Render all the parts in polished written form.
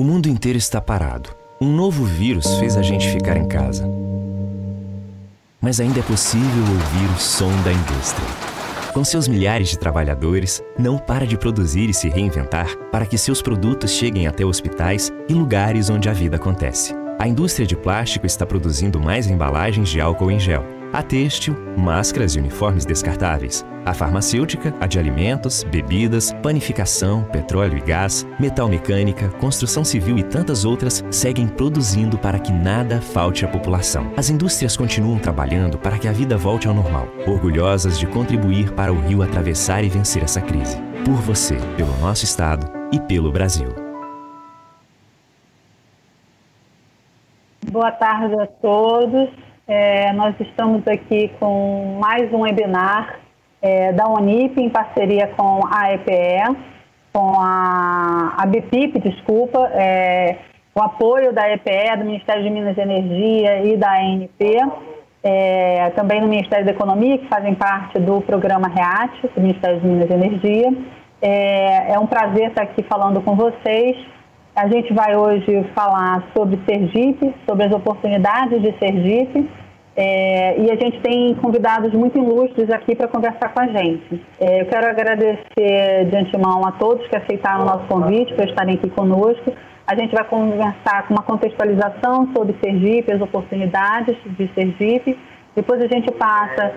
O mundo inteiro está parado. Um novo vírus fez a gente ficar em casa. Mas ainda é possível ouvir o som da indústria. Com seus milhares de trabalhadores, não para de produzir e se reinventar para que seus produtos cheguem até hospitais e lugares onde a vida acontece. A indústria de plástico está produzindo mais embalagens de álcool em gel, a têxtil, máscaras e uniformes descartáveis, a farmacêutica, a de alimentos, bebidas, panificação, petróleo e gás, metal mecânica, construção civil e tantas outras seguem produzindo para que nada falte à população. As indústrias continuam trabalhando para que a vida volte ao normal, orgulhosas de contribuir para o Rio atravessar e vencer essa crise. Por você, pelo nosso estado e pelo Brasil. Boa tarde a todos. Nós estamos aqui com mais um webinar da Unip, em parceria com a EPE, com a BPIP, o apoio da EPE, do Ministério de Minas e Energia e da ANP, também do Ministério da Economia, que fazem parte do programa REAT, do Ministério de Minas e Energia. É um prazer estar aqui falando com vocês. A gente vai hoje falar sobre Sergipe, sobre as oportunidades de Sergipe, e a gente tem convidados muito ilustres aqui para conversar com a gente. Eu quero agradecer de antemão a todos que aceitaram o nosso convite para estarem aqui conosco. A gente vai conversar com uma contextualização sobre Sergipe, as oportunidades de Sergipe. Depois a gente passa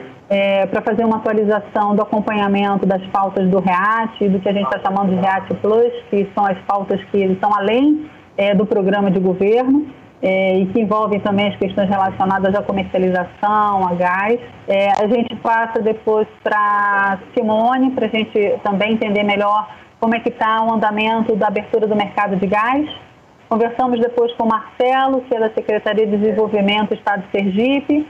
para fazer uma atualização do acompanhamento das pautas do REAT, do que a gente está chamando de REAT Plus, que são as pautas que estão além do programa de governo e que envolvem também as questões relacionadas à comercialização, a gás. A gente passa depois para Simone, para a gente também entender melhor como é que está o andamento da abertura do mercado de gás. Conversamos depois com o Marcelo, que é da Secretaria de Desenvolvimento do Estado de Sergipe.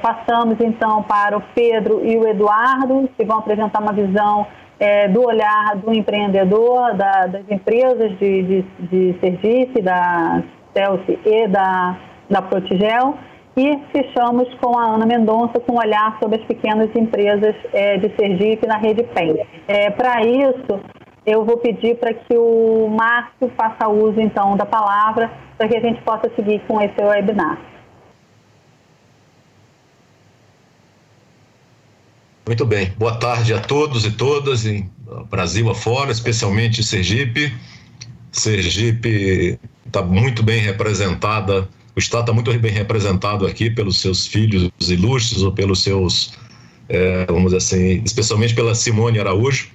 Passamos então para o Pedro e o Eduardo, que vão apresentar uma visão do olhar do empreendedor, das empresas de Sergipe, da Celsi e da Protigel. E fechamos com a Ana Mendonça, com um olhar sobre as pequenas empresas de Sergipe na rede PEN. Para isso, eu vou pedir para que o Márcio faça uso então da palavra, para que a gente possa seguir com esse webinar. Muito bem, boa tarde a todos e todas, em Brasil afora, especialmente Sergipe. Sergipe está muito bem representada, o Estado está muito bem representado aqui pelos seus filhos ilustres, ou pelos seus, vamos dizer assim, especialmente pela Simone Araújo.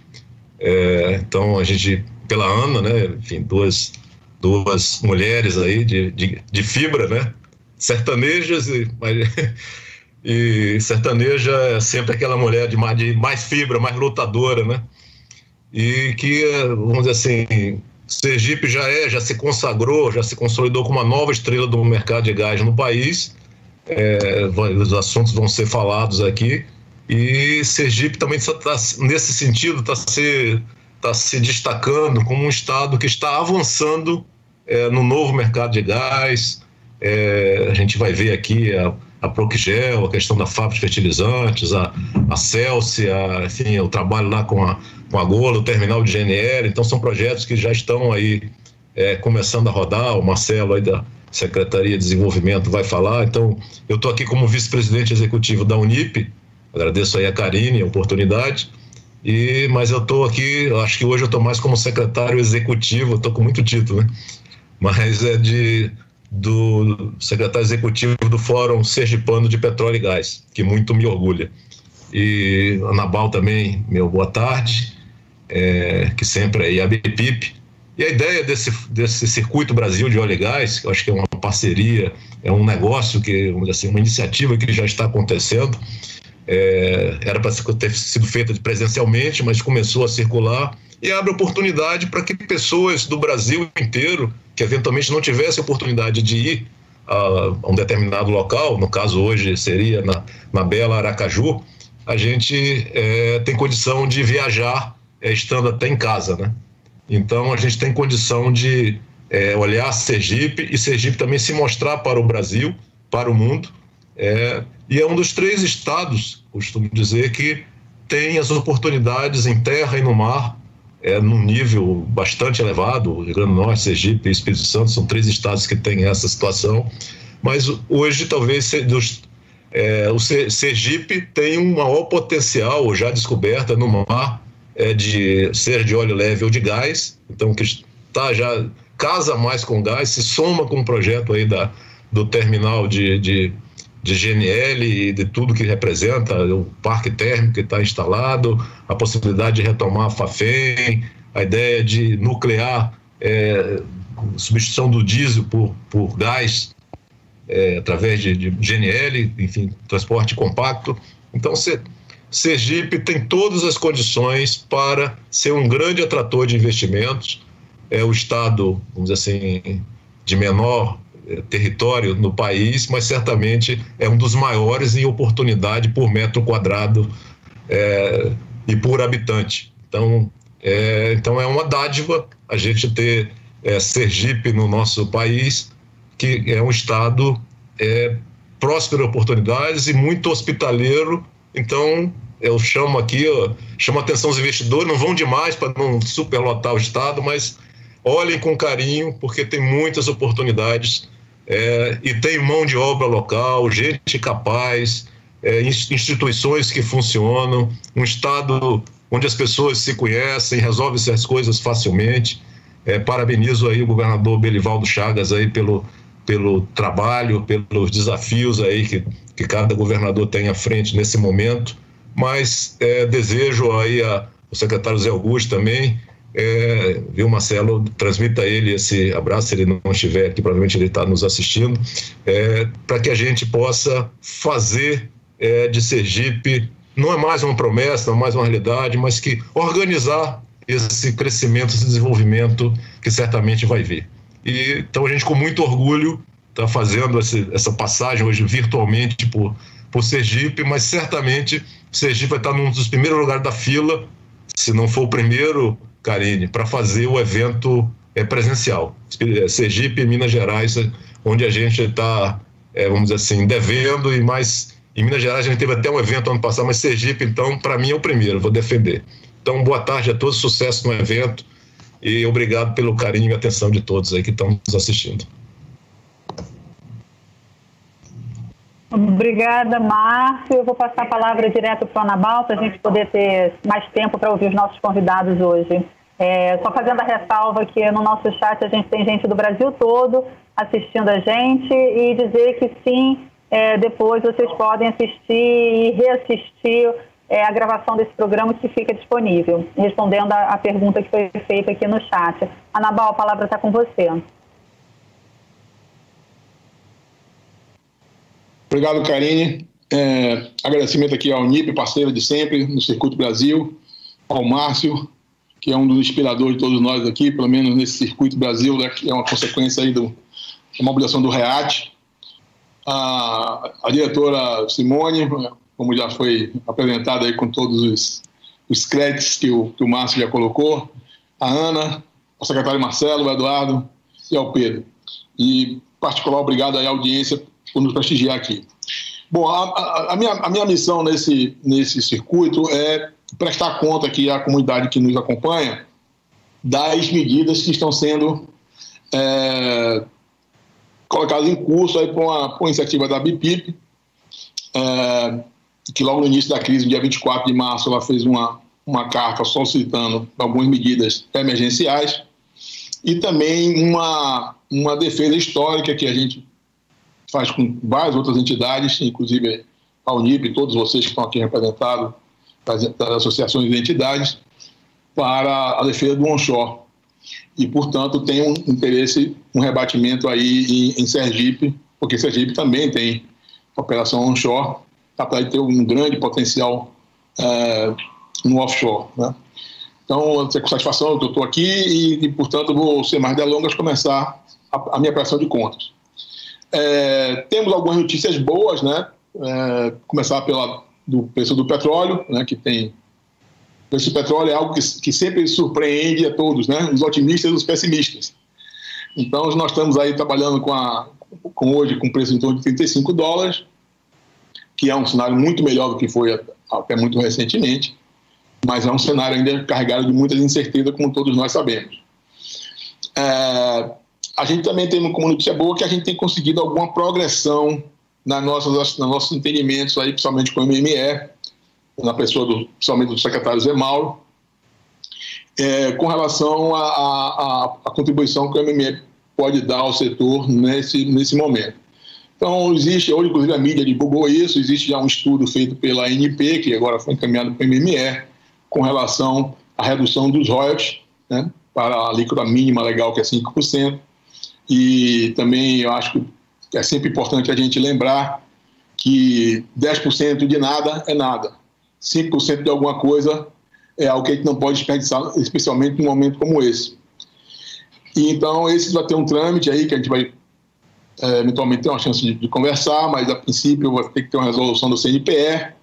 Então a gente, pela Ana, né, enfim, duas mulheres aí de fibra, né, sertanejas, e sertaneja é sempre aquela mulher de mais fibra, mais lutadora, né? E que, vamos dizer assim, Sergipe já se consagrou, já se consolidou como uma nova estrela do mercado de gás no país. Os assuntos vão ser falados aqui. E Sergipe também nesse sentido está se destacando como um estado que está avançando no novo mercado de gás. A gente vai ver aqui a Proquigel, a questão da fábrica de fertilizantes, a Celsi, enfim, o trabalho lá com a Gola, o terminal de GNL. Então são projetos que já estão aí começando a rodar. O Marcelo aí da Secretaria de Desenvolvimento vai falar. Então eu estou aqui como vice-presidente executivo da Unip, agradeço aí a Karine a oportunidade, mas eu estou aqui, acho que hoje eu estou mais como secretário executivo, estou com muito título, né? Mas do secretário executivo do Fórum Sergipano de Petróleo e Gás, que muito me orgulha. E a Anabal também, meu boa tarde, que sempre é aí a BPIP. E a ideia desse Circuito Brasil de Óleo e Gás, que eu acho que é uma parceria, é um negócio, vamos dizer assim, uma iniciativa que já está acontecendo. Era para ter sido feita presencialmente, mas começou a circular e abre oportunidade para que pessoas do Brasil inteiro, que eventualmente não tivessem oportunidade de ir a um determinado local, no caso hoje seria na bela Aracaju, a gente tem condição de viajar estando até em casa, né? Então a gente tem condição de olhar Sergipe e Sergipe também se mostrar para o Brasil, para o mundo, e é um dos 3 estados, costumo dizer, que tem as oportunidades em terra e no mar num nível bastante elevado. O Rio Grande do Norte, Sergipe e Espírito Santo são 3 estados que têm essa situação, mas hoje talvez o Sergipe tem um maior potencial já descoberta no mar, seja de óleo leve ou de gás, então que já casa mais com gás, se soma com o projeto aí do terminal de GNL e de tudo que representa, o parque térmico que está instalado, a possibilidade de retomar a Fafem, a ideia de nuclear, substituição do diesel por gás, através de GNL, enfim, transporte compacto. Então, Sergipe tem todas as condições para ser um grande atrator de investimentos. É o estado, vamos dizer assim, de menor território no país, mas certamente é um dos maiores em oportunidade por metro quadrado e por habitante. Então é uma dádiva a gente ter Sergipe no nosso país, que é um estado próspero a oportunidades e muito hospitaleiro. Então eu chamo aqui, chamo a atenção dos investidores, não vão demais para não superlotar o estado, mas olhem com carinho, porque tem muitas oportunidades e tem mão de obra local, gente capaz, instituições que funcionam, um estado onde as pessoas se conhecem, resolvem essas coisas facilmente. Parabenizo aí o governador Belivaldo Chagas aí pelo trabalho, pelos desafios aí que cada governador tem à frente nesse momento, mas desejo aí ao secretário Zé Augusto também, viu, Marcelo, transmita a ele esse abraço, se ele não estiver aqui, provavelmente ele está nos assistindo, para que a gente possa fazer de Sergipe, não é mais uma promessa, não é mais uma realidade, mas que organizar esse crescimento, esse desenvolvimento que certamente vai vir. E, então a gente com muito orgulho está fazendo essa passagem hoje virtualmente por Sergipe, mas certamente Sergipe vai estar num dos primeiros lugares da fila, se não for o primeiro, Karine, para fazer o evento presencial. Sergipe e Minas Gerais, onde a gente está, vamos dizer assim, devendo, e mais em Minas Gerais a gente teve até um evento ano passado, mas Sergipe, então, para mim é o primeiro, vou defender. Então, boa tarde a todos, sucesso no evento e obrigado pelo carinho e atenção de todos aí que estão nos assistindo. Obrigada, Márcio. Eu vou passar a palavra direto para o Anabal, para a gente poder ter mais tempo para ouvir os nossos convidados hoje. Só fazendo a ressalva que no nosso chat a gente tem gente do Brasil todo assistindo a gente, e dizer que sim, depois vocês podem assistir e reassistir a gravação desse programa que fica disponível, respondendo a pergunta que foi feita aqui no chat. Anabal, a palavra está com você. Obrigado, Karine. Agradecimento aqui ao Unip, parceiro de sempre no Circuito Brasil, ao Márcio, que é um dos inspiradores de todos nós aqui, pelo menos nesse Circuito Brasil, né, que é uma consequência aí da mobilização do REAT, a diretora Simone, como já foi apresentado aí com todos os créditos que o Márcio já colocou, a Ana, ao secretário Marcelo, o Eduardo e ao Pedro. E, em particular, obrigado aí à audiência por nos prestigiar aqui. Bom, a minha missão nesse circuito é prestar conta aqui à comunidade que nos acompanha das medidas que estão sendo colocadas em curso aí por uma iniciativa da BIPIP, que logo no início da crise, no dia 24 de março, ela fez uma carta solicitando algumas medidas emergenciais e também uma defesa histórica que a gente faz com várias outras entidades, inclusive a Unip, todos vocês que estão aqui representados, das associações de entidades, para a defesa do onshore. E, portanto, tem um interesse, um rebatimento aí em Sergipe, porque Sergipe também tem operação onshore, apesar de ter um grande potencial no offshore, né? Então, com satisfação, eu estou aqui e, portanto, vou, sem mais delongas, começar a minha prestação de contas. Temos algumas notícias boas, né? Começar do preço do petróleo, né? Que tem... O preço do petróleo é algo que sempre surpreende a todos, né? Os otimistas e os pessimistas. Então, nós estamos aí trabalhando hoje com preço em torno de $35, que é um cenário muito melhor do que foi até muito recentemente. mas é um cenário ainda carregado de muitas incertezas, como todos nós sabemos. A gente também tem como notícia boa que a gente tem conseguido alguma progressão nos nossos entendimentos, aí, principalmente com o MME, na pessoa principalmente do secretário Zé Mauro, com relação à contribuição que o MME pode dar ao setor nesse momento. Então, existe, hoje, inclusive, a mídia divulgou isso, existe já um estudo feito pela ANP, que agora foi encaminhado para o MME, com relação à redução dos royalties, né, para a alíquota mínima legal, que é 5%. E também eu acho que é sempre importante a gente lembrar que 10% de nada é nada. 5% de alguma coisa é algo que a gente não pode desperdiçar, especialmente num momento como esse. E então, esse vai ter um trâmite aí que a gente vai eventualmente ter uma chance de conversar, mas a princípio vai ter que ter uma resolução do CNPE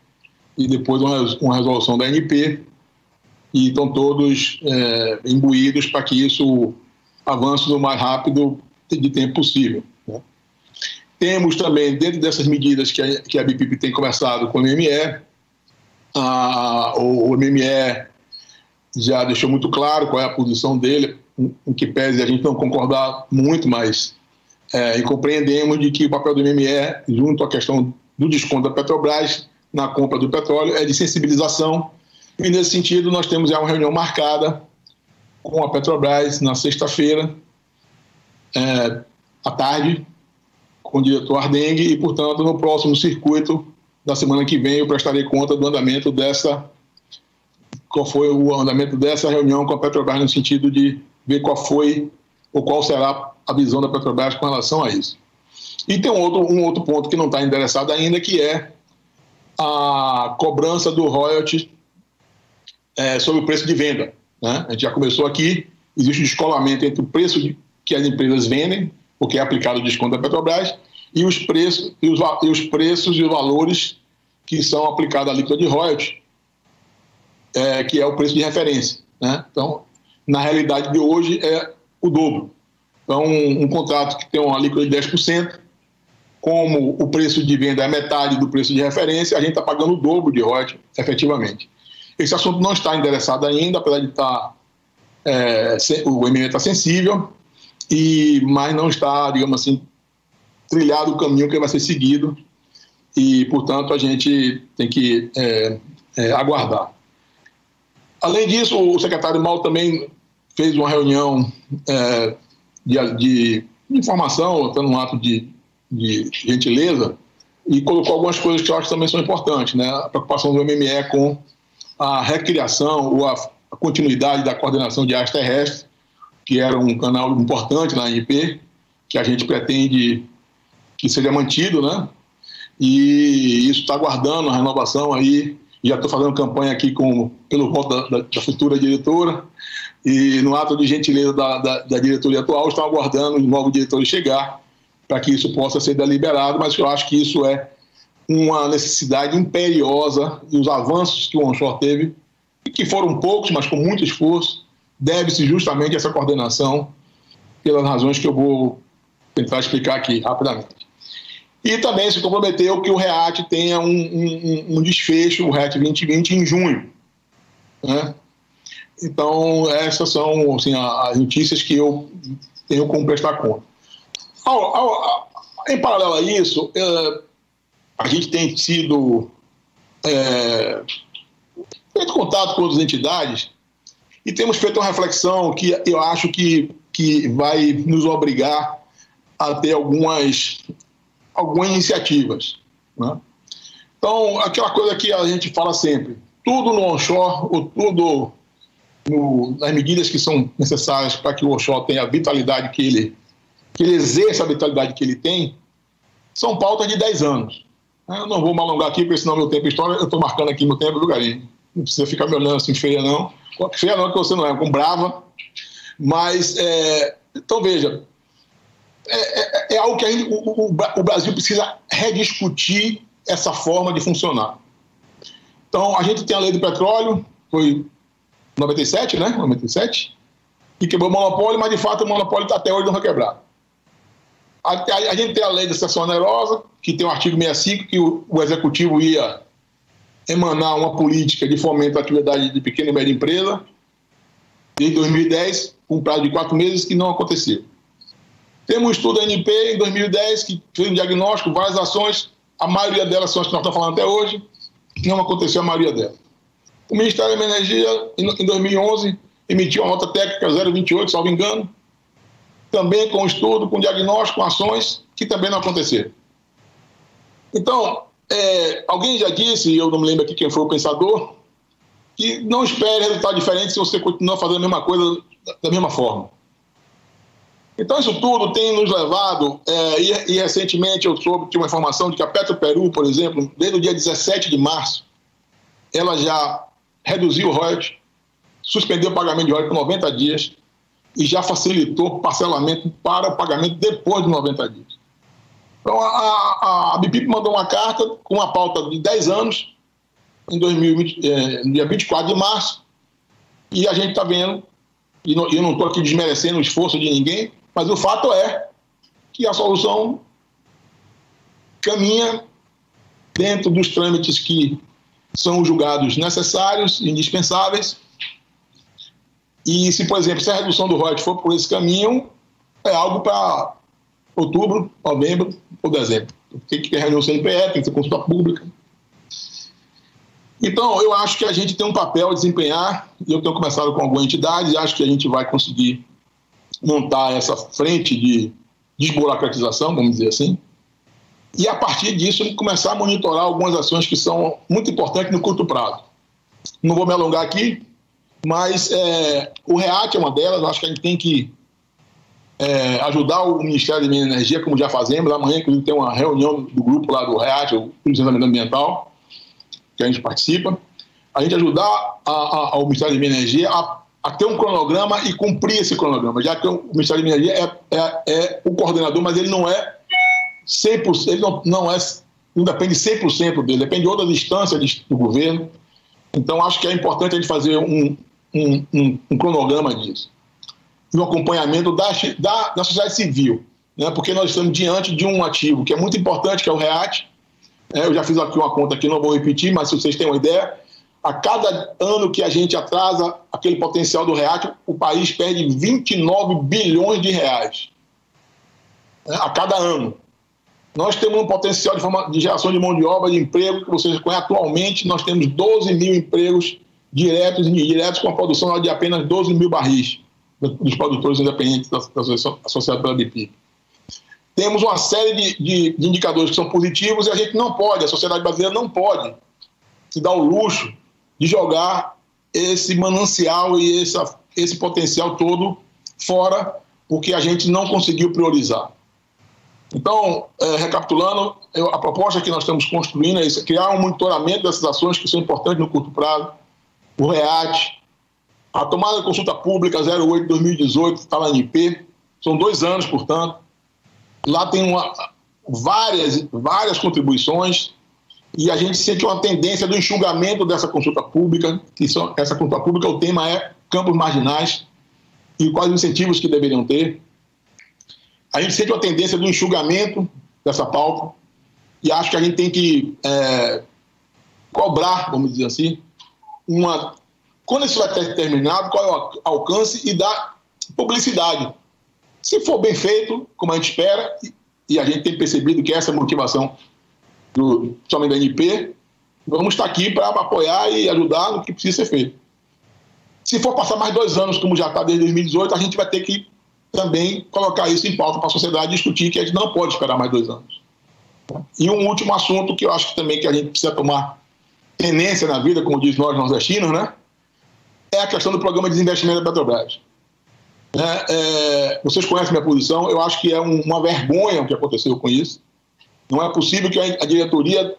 e depois uma resolução da ANP, e estão todos imbuídos para que isso avance o mais rápido de tempo possível, né? Temos também, dentro dessas medidas que a BPIP tem conversado com o MME, o MME já deixou muito claro qual é a posição dele, em que pese a gente não concordar muito, mas e compreendemos de que o papel do MME, junto à questão do desconto da Petrobras na compra do petróleo, é de sensibilização, e nesse sentido nós temos já uma reunião marcada com a Petrobras na sexta-feira, à tarde, com o diretor Ardengue, e, portanto, no próximo circuito da semana que vem eu prestarei conta do andamento qual foi o andamento dessa reunião com a Petrobras, no sentido de ver qual foi ou qual será a visão da Petrobras com relação a isso. E tem um outro ponto que não está endereçado ainda, que é a cobrança do royalties sobre o preço de venda, né? A gente já começou aqui, existe um descolamento entre o preço que as empresas vendem, porque é aplicado o desconto da Petrobras, e os preços e os valores que são aplicados à alíquota de royalties, que é o preço de referência, né? Então, na realidade de hoje, é o dobro. Então, um contrato que tem uma alíquota de 10%, como o preço de venda é metade do preço de referência, a gente está pagando o dobro de royalties, efetivamente. Esse assunto não está endereçado ainda, apesar de estar... o MME está sensível, mas não está, digamos assim, trilhado o caminho que vai ser seguido, e, portanto, a gente tem que aguardar. Além disso, o secretário Mauro também fez uma reunião de informação, até num ato de gentileza, e colocou algumas coisas que eu acho que também são importantes, né? A preocupação do MME com a recriação ou a continuidade da coordenação de áreas terrestres, que era um canal importante na ANP, que a gente pretende que seja mantido, né? E isso está aguardando a renovação aí. Já estou fazendo campanha aqui pelo voto da futura diretora, e no ato de gentileza da diretoria atual, estão aguardando os novos diretores chegar para que isso possa ser deliberado, mas eu acho que isso é uma necessidade imperiosa, e os avanços que o onshore teve, que foram poucos, mas com muito esforço, deve-se justamente a essa coordenação, pelas razões que eu vou tentar explicar aqui rapidamente. E também se comprometeu que o REAT tenha um desfecho, o REAT 2020, em junho, né? Então, essas são assim, as notícias que eu tenho como prestar conta. Em paralelo a isso, a gente tem feito contato com outras entidades e temos feito uma reflexão que eu acho que vai nos obrigar a ter algumas iniciativas, né? Então, aquela coisa que a gente fala sempre, tudo no onshore, ou tudo nas medidas que são necessárias para que o onshore tenha a vitalidade que ele exerça a vitalidade que ele tem, são pautas de 10 anos. Eu não vou me alongar aqui, porque senão meu tempo é história, eu estou marcando aqui meu tempo, viu, Galinho? Não precisa ficar me olhando assim feia, não. Feia não, que você não é, com brava. Mas, então, veja, é algo que o Brasil precisa rediscutir essa forma de funcionar. Então, a gente tem a lei do petróleo, foi 97, né? 97, e quebrou o monopólio, mas de fato o monopólio até hoje não foi quebrado. A gente tem a lei da sucessão onerosa, que tem o artigo 65, que o executivo ia emanar uma política de fomento à atividade de pequena e média empresa desde 2010, com um prazo de 4 meses, que não aconteceu. Temos um estudo da ANP em 2010 que fez um diagnóstico, várias ações, a maioria delas são as que nós estamos falando até hoje, não aconteceu a maioria delas. O Ministério da Energia, em 2011, emitiu uma nota técnica 028, salvo engano, também com estudo, com diagnóstico, com ações, que também não aconteceram. Então, alguém já disse, eu não me lembro aqui quem foi o pensador, que não espere resultado diferente se você continuar fazendo a mesma coisa da mesma forma. Então, isso tudo tem nos levado, e recentemente eu soube, tinha uma informação de que a Petroperú, por exemplo, desde o dia 17 de março, ela já reduziu o royalties, suspendeu o pagamento de royalties por 90 dias e já facilitou o parcelamento para o pagamento depois de 90 dias. Então, a BPIP mandou uma carta com uma pauta de 10 anos, em 2020, no dia 24 de março, e a gente está vendo, e eu não estou aqui desmerecendo o esforço de ninguém, mas o fato é que a solução caminha dentro dos trâmites que são julgados necessários, indispensáveis, e se, por exemplo, se a redução do royalties for por esse caminho, é algo para outubro, novembro ou dezembro. Tem que ter reunião CNPE, tem que ter consulta pública. Então, eu acho que a gente tem um papel a desempenhar, e eu tenho conversado com algumas entidades, e acho que a gente vai conseguir montar essa frente de desburocratização, vamos dizer assim, e a partir disso começar a monitorar algumas ações que são muito importantes no curto prazo. Não vou me alongar aqui, mas o REAT é uma delas. Eu acho que a gente tem que ajudar o Ministério da Energia, como já fazemos. Amanhã, inclusive, tem uma reunião do grupo lá do REAT, o Licenciamento Ambiental, que a gente participa. A gente ajudar ao Ministério da Energia a ter um cronograma e cumprir esse cronograma, já que o Ministério da Energia é o coordenador, mas ele não é 100%, ele não depende 100% dele, depende de outras instâncias do governo. Então, acho que é importante a gente fazer um cronograma disso. E um acompanhamento da sociedade civil, né? Porque nós estamos diante de um ativo que é muito importante, que é o REAT. Eu já fiz aqui uma conta que não vou repetir, mas se vocês têm uma ideia, a cada ano que a gente atrasa aquele potencial do REAT, o país perde 29 bilhões de reais, né? A cada ano. Nós temos um potencial de geração de mão de obra, de emprego, que vocês conhecem atualmente. Nós temos 12 mil empregos diretos e indiretos, com a produção de apenas 12 mil barris dos produtores independentes associados pela BPIP. Temos uma série de indicadores que são positivos e a gente não pode, a sociedade brasileira não pode se dar o luxo de jogar esse manancial e esse potencial todo fora, porque a gente não conseguiu priorizar. Então, recapitulando, a proposta que nós estamos construindo é isso, criar um monitoramento dessas ações que são importantes no curto prazo, o REAT, a tomada de consulta pública 08 de 2018, está na ANP, são 2 anos, portanto. Lá tem várias contribuições e a gente sente uma tendência do enxugamento dessa consulta pública, essa consulta pública, o tema é campos marginais e quais incentivos que deveriam ter. A gente sente uma tendência do enxugamento dessa pauta e acho que a gente tem que cobrar, vamos dizer assim, quando isso vai ter terminado, qual é o alcance e dar publicidade. Se for bem feito, como a gente espera, e a gente tem percebido que essa é a motivação somente da ANP, vamos estar aqui para apoiar e ajudar no que precisa ser feito. Se for passar mais 2 anos, como já está desde 2018, a gente vai ter que também colocar isso em pauta para a sociedade discutir que a gente não pode esperar mais 2 anos. E um último assunto que eu acho que também que a gente precisa tomar tenência na vida, como diz nós nordestinos, né? É a questão do programa de desinvestimento da Petrobras. Vocês conhecem minha posição, eu acho que é uma vergonha o que aconteceu com isso. Não é possível que a diretoria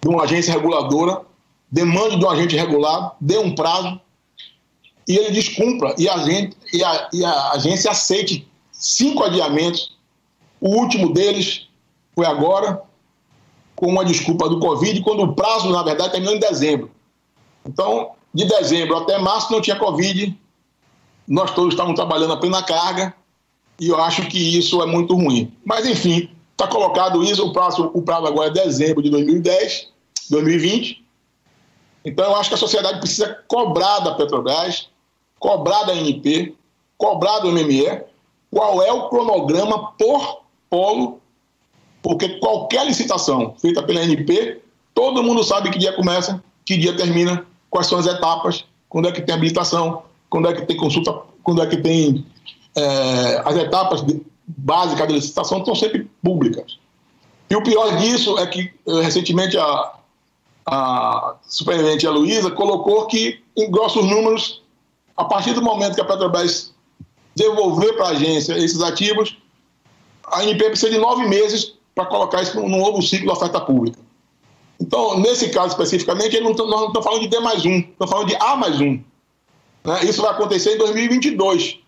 de uma agência reguladora demande de um agente regulado, dê um prazo e ele descumpra e a agência aceite 5 adiamentos. O último deles foi agora, com uma desculpa do Covid, quando o prazo, na verdade, terminou em dezembro. Então, de dezembro até março não tinha Covid, nós todos estávamos trabalhando a plena carga e eu acho que isso é muito ruim. Mas, enfim, está colocado isso, o prazo agora é dezembro de 2020, Então, eu acho que a sociedade precisa cobrar da Petrobras, cobrar da ANP, cobrar do MME, qual é o cronograma por polo, porque qualquer licitação feita pela ANP, todo mundo sabe que dia começa, que dia termina, quais são as etapas, quando é que tem habilitação, quando é que tem consulta, quando é que tem as etapas básicas da licitação estão sempre públicas. E o pior disso é que, recentemente, a superintendente Luísa colocou que, em grossos números, a partir do momento que a Petrobras devolver para a agência esses ativos, a ANP precisa de 9 meses para colocar isso num novo ciclo de oferta pública. Então, nesse caso especificamente, nós não estamos falando de D+1, estamos falando de A+1. Né? Isso vai acontecer em 2022,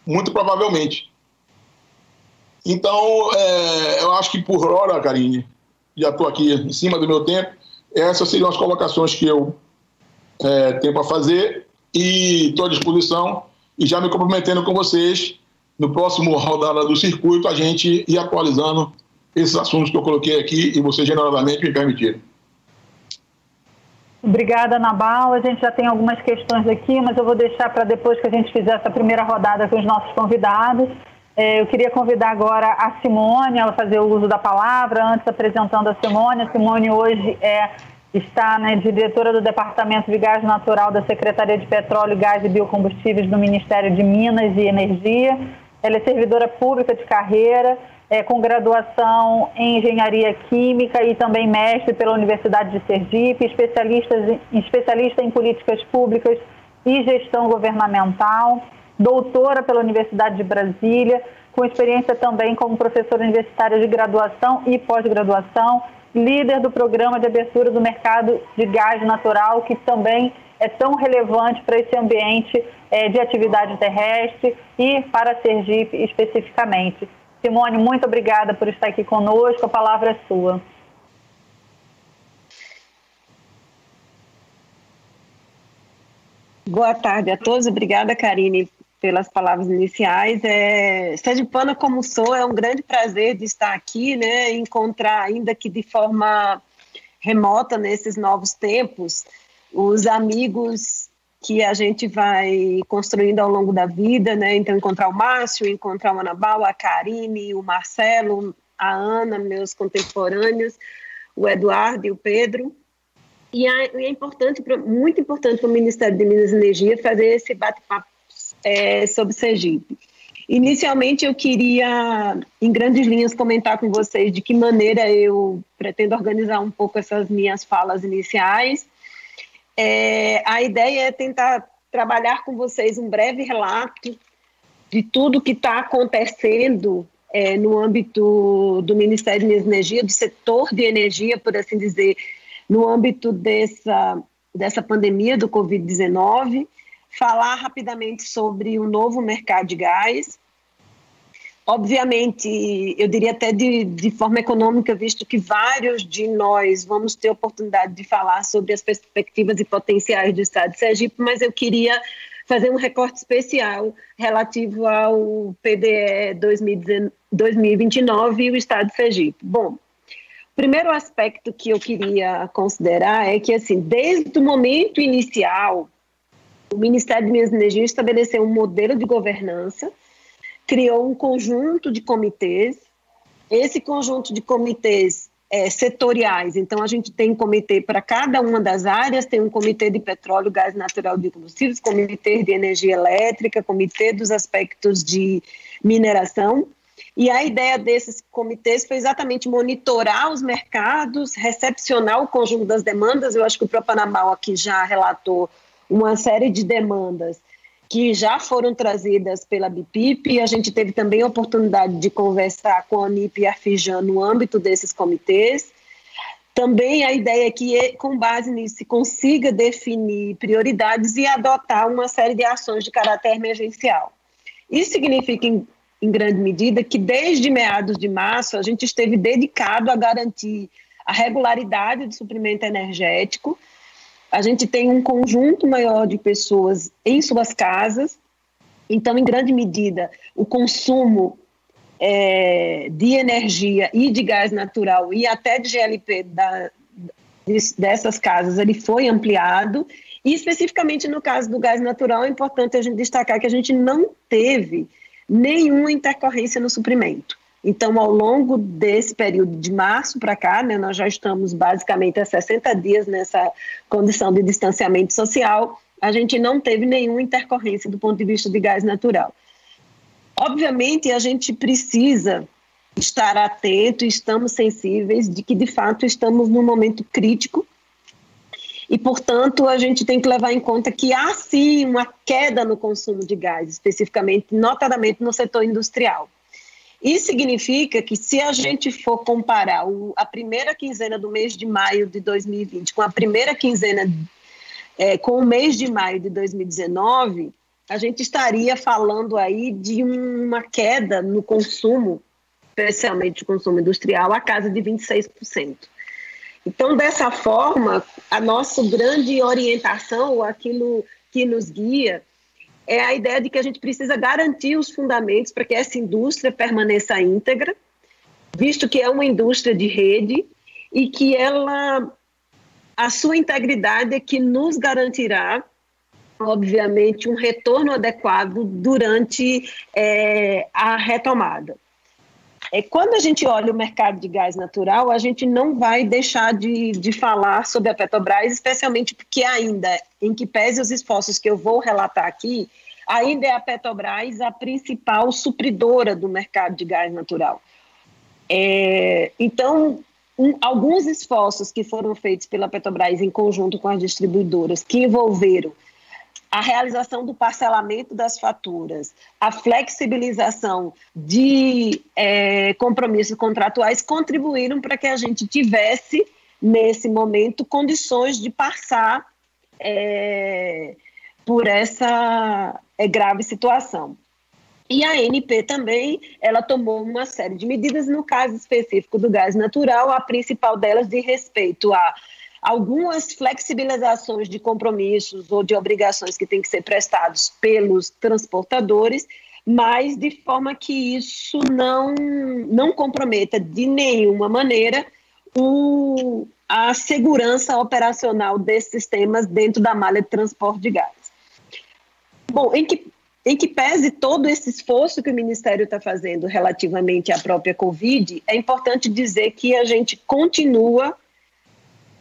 muito provavelmente. Então, eu acho que por hora, Karine, já estou aqui em cima do meu tempo, essas seriam as colocações que eu tenho para fazer e estou à disposição e já me comprometendo com vocês, no próximo rodada do circuito, a gente ir atualizando esses assuntos que eu coloquei aqui e vocês generosamente me permitiram. Obrigada, Nabal. A gente já tem algumas questões aqui, mas eu vou deixar para depois que a gente fizer essa primeira rodada com os nossos convidados. Eu queria convidar agora a Simone a fazer o uso da palavra, antes apresentando a Simone. A Simone hoje está diretora do Departamento de Gás Natural da Secretaria de Petróleo, Gás e Biocombustíveis do Ministério de Minas e Energia. Ela é servidora pública de carreira, com graduação em Engenharia Química e também mestre pela Universidade de Sergipe, especialista em Políticas Públicas e Gestão Governamental, doutora pela Universidade de Brasília, com experiência também como professora universitária de graduação e pós-graduação, líder do Programa de Abertura do Mercado de Gás Natural, que também é tão relevante para esse ambiente de atividade terrestre e para Sergipe especificamente. Simone, muito obrigada por estar aqui conosco, a palavra é sua. Boa tarde a todos, obrigada, Karine, pelas palavras iniciais. Sergipana como sou, é um grande prazer de estar aqui, né, encontrar, ainda que de forma remota nesses novos tempos, os amigos que a gente vai construindo ao longo da vida, né? Então, encontrar o Márcio, encontrar o Anabal, a Karine, o Marcelo, a Ana, meus contemporâneos, o Eduardo e o Pedro. E é importante, muito importante para o Ministério de Minas e Energia fazer esse bate-papo sobre Sergipe. Inicialmente, eu queria, em grandes linhas, comentar com vocês de que maneira eu pretendo organizar um pouco essas minhas falas iniciais. A ideia é tentar trabalhar com vocês um breve relato de tudo que está acontecendo no âmbito do Ministério de Minas e Energia, do setor de energia, por assim dizer, no âmbito dessa pandemia do Covid-19, falar rapidamente sobre o novo mercado de gás. Obviamente, eu diria até de forma econômica, visto que vários de nós vamos ter oportunidade de falar sobre as perspectivas e potenciais do Estado de Sergipe, mas eu queria fazer um recorte especial relativo ao PDE 2029 e o Estado de Sergipe. Bom, o primeiro aspecto que eu queria considerar é que, assim, desde o momento inicial, o Ministério de Minas e Energia estabeleceu um modelo de governança, criou um conjunto de comitês. Esse conjunto de comitês setoriais, então a gente tem um comitê para cada uma das áreas, tem um comitê de petróleo, gás natural e biocombustíveis, comitê de energia elétrica, comitê dos aspectos de mineração, e a ideia desses comitês foi exatamente monitorar os mercados, recepcionar o conjunto das demandas. Eu acho que o próprio Anabal aqui já relatou uma série de demandas que já foram trazidas pela BIPIP, e a gente teve também a oportunidade de conversar com a ANIP e a Fijan no âmbito desses comitês. Também a ideia é que, com base nisso, se consiga definir prioridades e adotar uma série de ações de caráter emergencial. Isso significa, em grande medida, que desde meados de março a gente esteve dedicado a garantir a regularidade do suprimento energético. A gente tem um conjunto maior de pessoas em suas casas, então, em grande medida, o consumo de energia e de gás natural e até de GLP dessas casas ele foi ampliado, e especificamente no caso do gás natural é importante a gente destacar que a gente não teve nenhuma intercorrência no suprimento. Então, ao longo desse período de março para cá, né, nós já estamos basicamente há 60 dias nessa condição de distanciamento social, a gente não teve nenhuma intercorrência do ponto de vista de gás natural. Obviamente, a gente precisa estar atento, estamos sensíveis de que, de fato, estamos num momento crítico e, portanto, a gente tem que levar em conta que há, sim, uma queda no consumo de gás, especificamente, notadamente no setor industrial. Isso significa que, se a gente for comparar a primeira quinzena do mês de maio de 2020 com a primeira quinzena com o mês de maio de 2019, a gente estaria falando aí de uma queda no consumo, especialmente o consumo industrial, a casa de 26%. Então, dessa forma, a nossa grande orientação, aquilo que nos guia, é a ideia de que a gente precisa garantir os fundamentos para que essa indústria permaneça íntegra, visto que é uma indústria de rede e que a sua integridade é que nos garantirá, obviamente, um retorno adequado durante a retomada. Quando a gente olha o mercado de gás natural, a gente não vai deixar de falar sobre a Petrobras, especialmente porque ainda, em que pese os esforços que eu vou relatar aqui, ainda é a Petrobras a principal supridora do mercado de gás natural. Então, alguns esforços que foram feitos pela Petrobras em conjunto com as distribuidoras, que envolveram a realização do parcelamento das faturas, a flexibilização de compromissos contratuais, contribuíram para que a gente tivesse, nesse momento, condições de passar por essa grave situação. E a ANP também, ela tomou uma série de medidas, no caso específico do gás natural, a principal delas de respeito a algumas flexibilizações de compromissos ou de obrigações que têm que ser prestados pelos transportadores, mas de forma que isso não comprometa de nenhuma maneira a segurança operacional desses sistemas dentro da malha de transporte de gás. Bom, em que pese todo esse esforço que o Ministério está fazendo relativamente à própria Covid, é importante dizer que a gente continua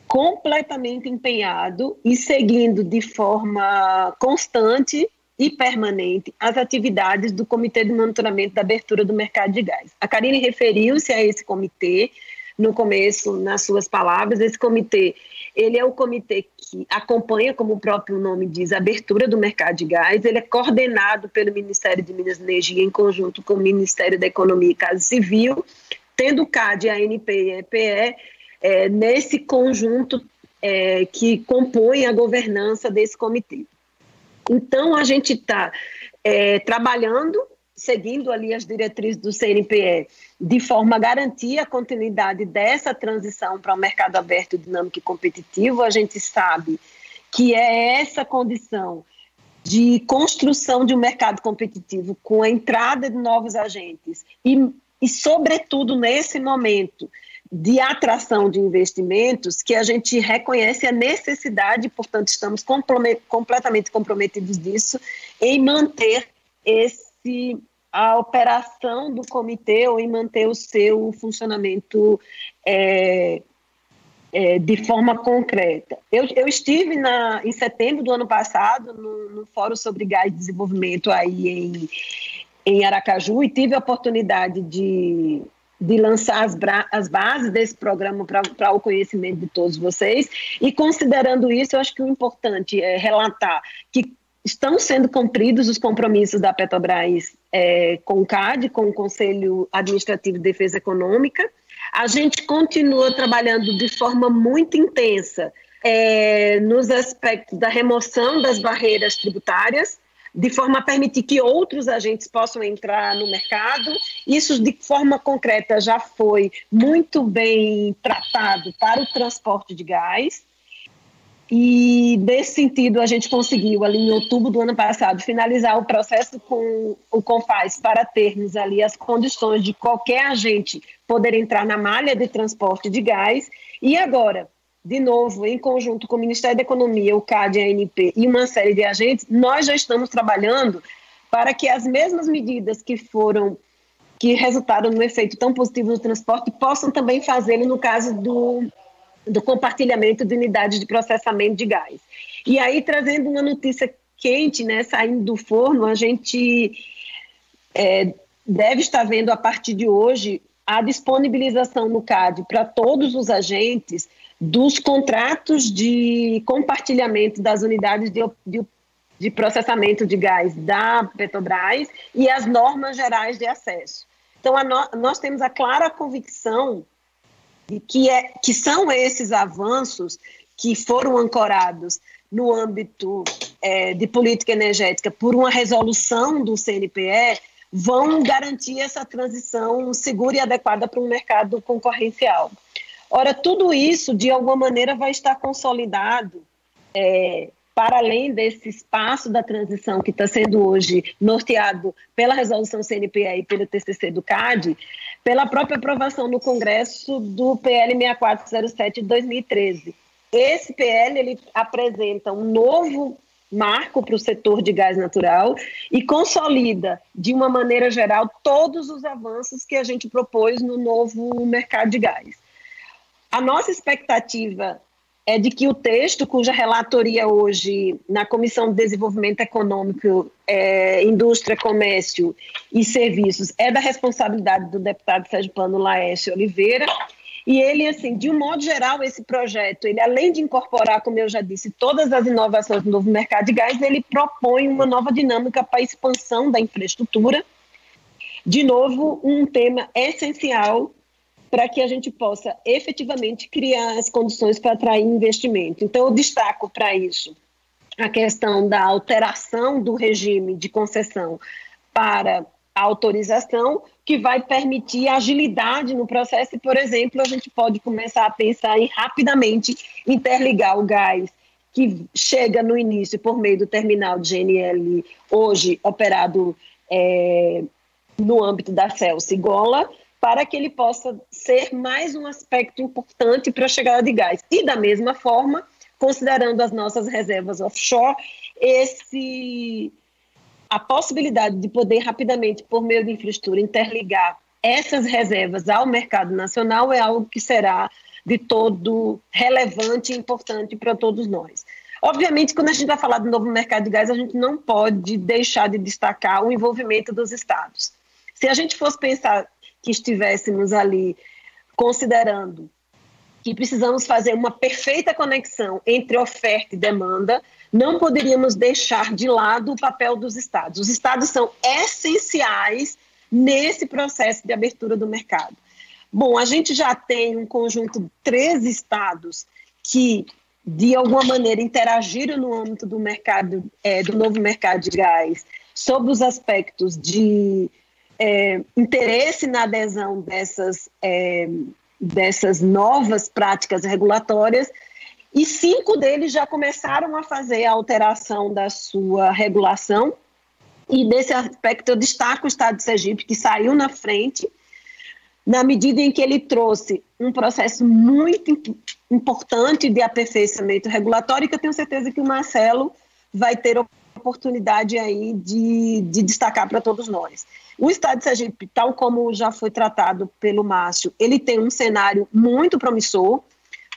completamente empenhado e seguindo de forma constante e permanente as atividades do Comitê de Monitoramento da Abertura do Mercado de Gás. A Karine referiu-se a esse comitê no começo, nas suas palavras. Esse comitê, ele é o comitê que acompanha, como o próprio nome diz, a abertura do mercado de gás. Ele é coordenado pelo Ministério de Minas e Energia em conjunto com o Ministério da Economia e Casa Civil, tendo o CAD, a ANP e a EPE nesse conjunto que compõe a governança desse comitê. Então, a gente está trabalhando, seguindo ali as diretrizes do CNPE, de forma a garantir a continuidade dessa transição para um mercado aberto, dinâmico e competitivo. A gente sabe que é essa condição de construção de um mercado competitivo com a entrada de novos agentes e sobretudo, nesse momento de atração de investimentos, que a gente reconhece a necessidade, portanto, estamos completamente comprometidos disso, em manter a operação do comitê ou em manter o seu funcionamento de forma concreta. Eu estive em setembro do ano passado no Fórum sobre Gás e Desenvolvimento aí em Aracaju e tive a oportunidade de lançar as bases desse programa para o conhecimento de todos vocês. E considerando isso, eu acho que o importante é relatar que estão sendo cumpridos os compromissos da Petrobras com o CAD, com o Conselho Administrativo de Defesa Econômica. A gente continua trabalhando de forma muito intensa nos aspectos da remoção das barreiras tributárias, de forma a permitir que outros agentes possam entrar no mercado. Isso, de forma concreta, já foi muito bem tratado para o transporte de gás. E, nesse sentido, a gente conseguiu, ali em outubro do ano passado, finalizar o processo com o CONFAS para termos ali as condições de qualquer agente poder entrar na malha de transporte de gás. E agora, de novo, em conjunto com o Ministério da Economia, o CAD, a ANP e uma série de agentes, nós já estamos trabalhando para que as mesmas medidas que resultaram no efeito tão positivo no transporte possam também fazê-lo no caso do compartilhamento de unidades de processamento de gás. E aí, trazendo uma notícia quente, né, saindo do forno, a gente deve estar vendo a partir de hoje a disponibilização no CAD para todos os agentes dos contratos de compartilhamento das unidades de processamento de gás da Petrobras e as normas gerais de acesso. Então, nós temos a clara convicção de que são esses avanços que foram ancorados no âmbito de política energética por uma resolução do CNPE, vão garantir essa transição segura e adequada para um mercado concorrencial. Ora, tudo isso, de alguma maneira, vai estar consolidado para além desse espaço da transição que está sendo hoje norteado pela resolução CNPE e pelo TCC do CAD, pela própria aprovação no Congresso do PL 6407 de 2013. Esse PL ele apresenta um novo marco para o setor de gás natural e consolida, de uma maneira geral, todos os avanços que a gente propôs no novo mercado de gás. A nossa expectativa é de que o texto, cuja relatoria hoje na Comissão de Desenvolvimento Econômico, Indústria, Comércio e Serviços é da responsabilidade do deputado sergipano Laércio Oliveira, e ele, assim, de um modo geral, esse projeto, ele além de incorporar, como eu já disse, todas as inovações do novo mercado de gás, ele propõe uma nova dinâmica para a expansão da infraestrutura, de novo, um tema essencial para que a gente possa efetivamente criar as condições para atrair investimento. Então, eu destaco para isso a questão da alteração do regime de concessão para a autorização, que vai permitir agilidade no processo e, por exemplo, a gente pode começar a pensar em rapidamente interligar o gás que chega no início por meio do terminal de GNL, hoje operado no âmbito da Celsa e Gola, para que ele possa ser mais um aspecto importante para a chegada de gás. E, da mesma forma, considerando as nossas reservas offshore, a possibilidade de poder rapidamente, por meio de infraestrutura, interligar essas reservas ao mercado nacional é algo que será de todo relevante e importante para todos nós. Obviamente, quando a gente vai falar do novo mercado de gás, a gente não pode deixar de destacar o envolvimento dos estados. Se a gente fosse pensar que estivéssemos ali considerando que precisamos fazer uma perfeita conexão entre oferta e demanda, não poderíamos deixar de lado o papel dos estados. Os estados são essenciais nesse processo de abertura do mercado. Bom, a gente já tem um conjunto de 13 estados que, de alguma maneira, interagiram no âmbito do mercado, do novo mercado de gás, sob os aspectos de interesse na adesão dessas novas práticas regulatórias, e 5 deles já começaram a fazer a alteração da sua regulação, e nesse aspecto eu destaco o estado de Sergipe, que saiu na frente, na medida em que ele trouxe um processo muito importante de aperfeiçoamento regulatório, que eu tenho certeza que o Marcelo vai ter oportunidade aí de destacar para todos nós. O estado de Sergipe, tal como já foi tratado pelo Márcio, ele tem um cenário muito promissor.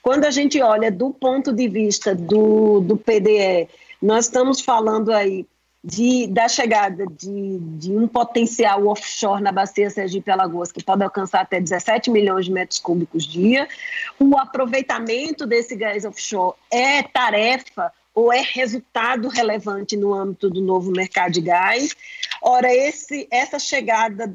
Quando a gente olha do ponto de vista do PDE, nós estamos falando aí da chegada de um potencial offshore na bacia Sergipe-Alagoas, que pode alcançar até 17 milhões de metros cúbicos dia. O aproveitamento desse gás offshore é tarefa ou é resultado relevante no âmbito do novo mercado de gás. Ora, essa chegada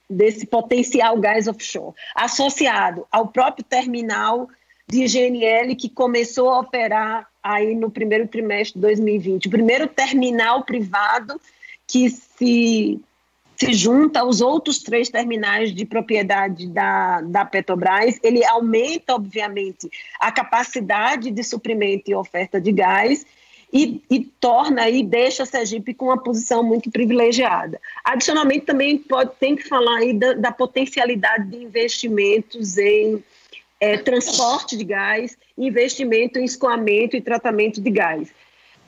desse potencial gás offshore, associado ao próprio terminal de GNL que começou a operar aí no primeiro trimestre de 2020, o primeiro terminal privado que se junta aos outros 3 terminais de propriedade da Petrobras. Ele aumenta, obviamente, a capacidade de suprimento e oferta de gás e torna e deixa Sergipe com uma posição muito privilegiada. Adicionalmente, também tem que falar aí da potencialidade de investimentos em transporte de gás, investimento em escoamento e tratamento de gás.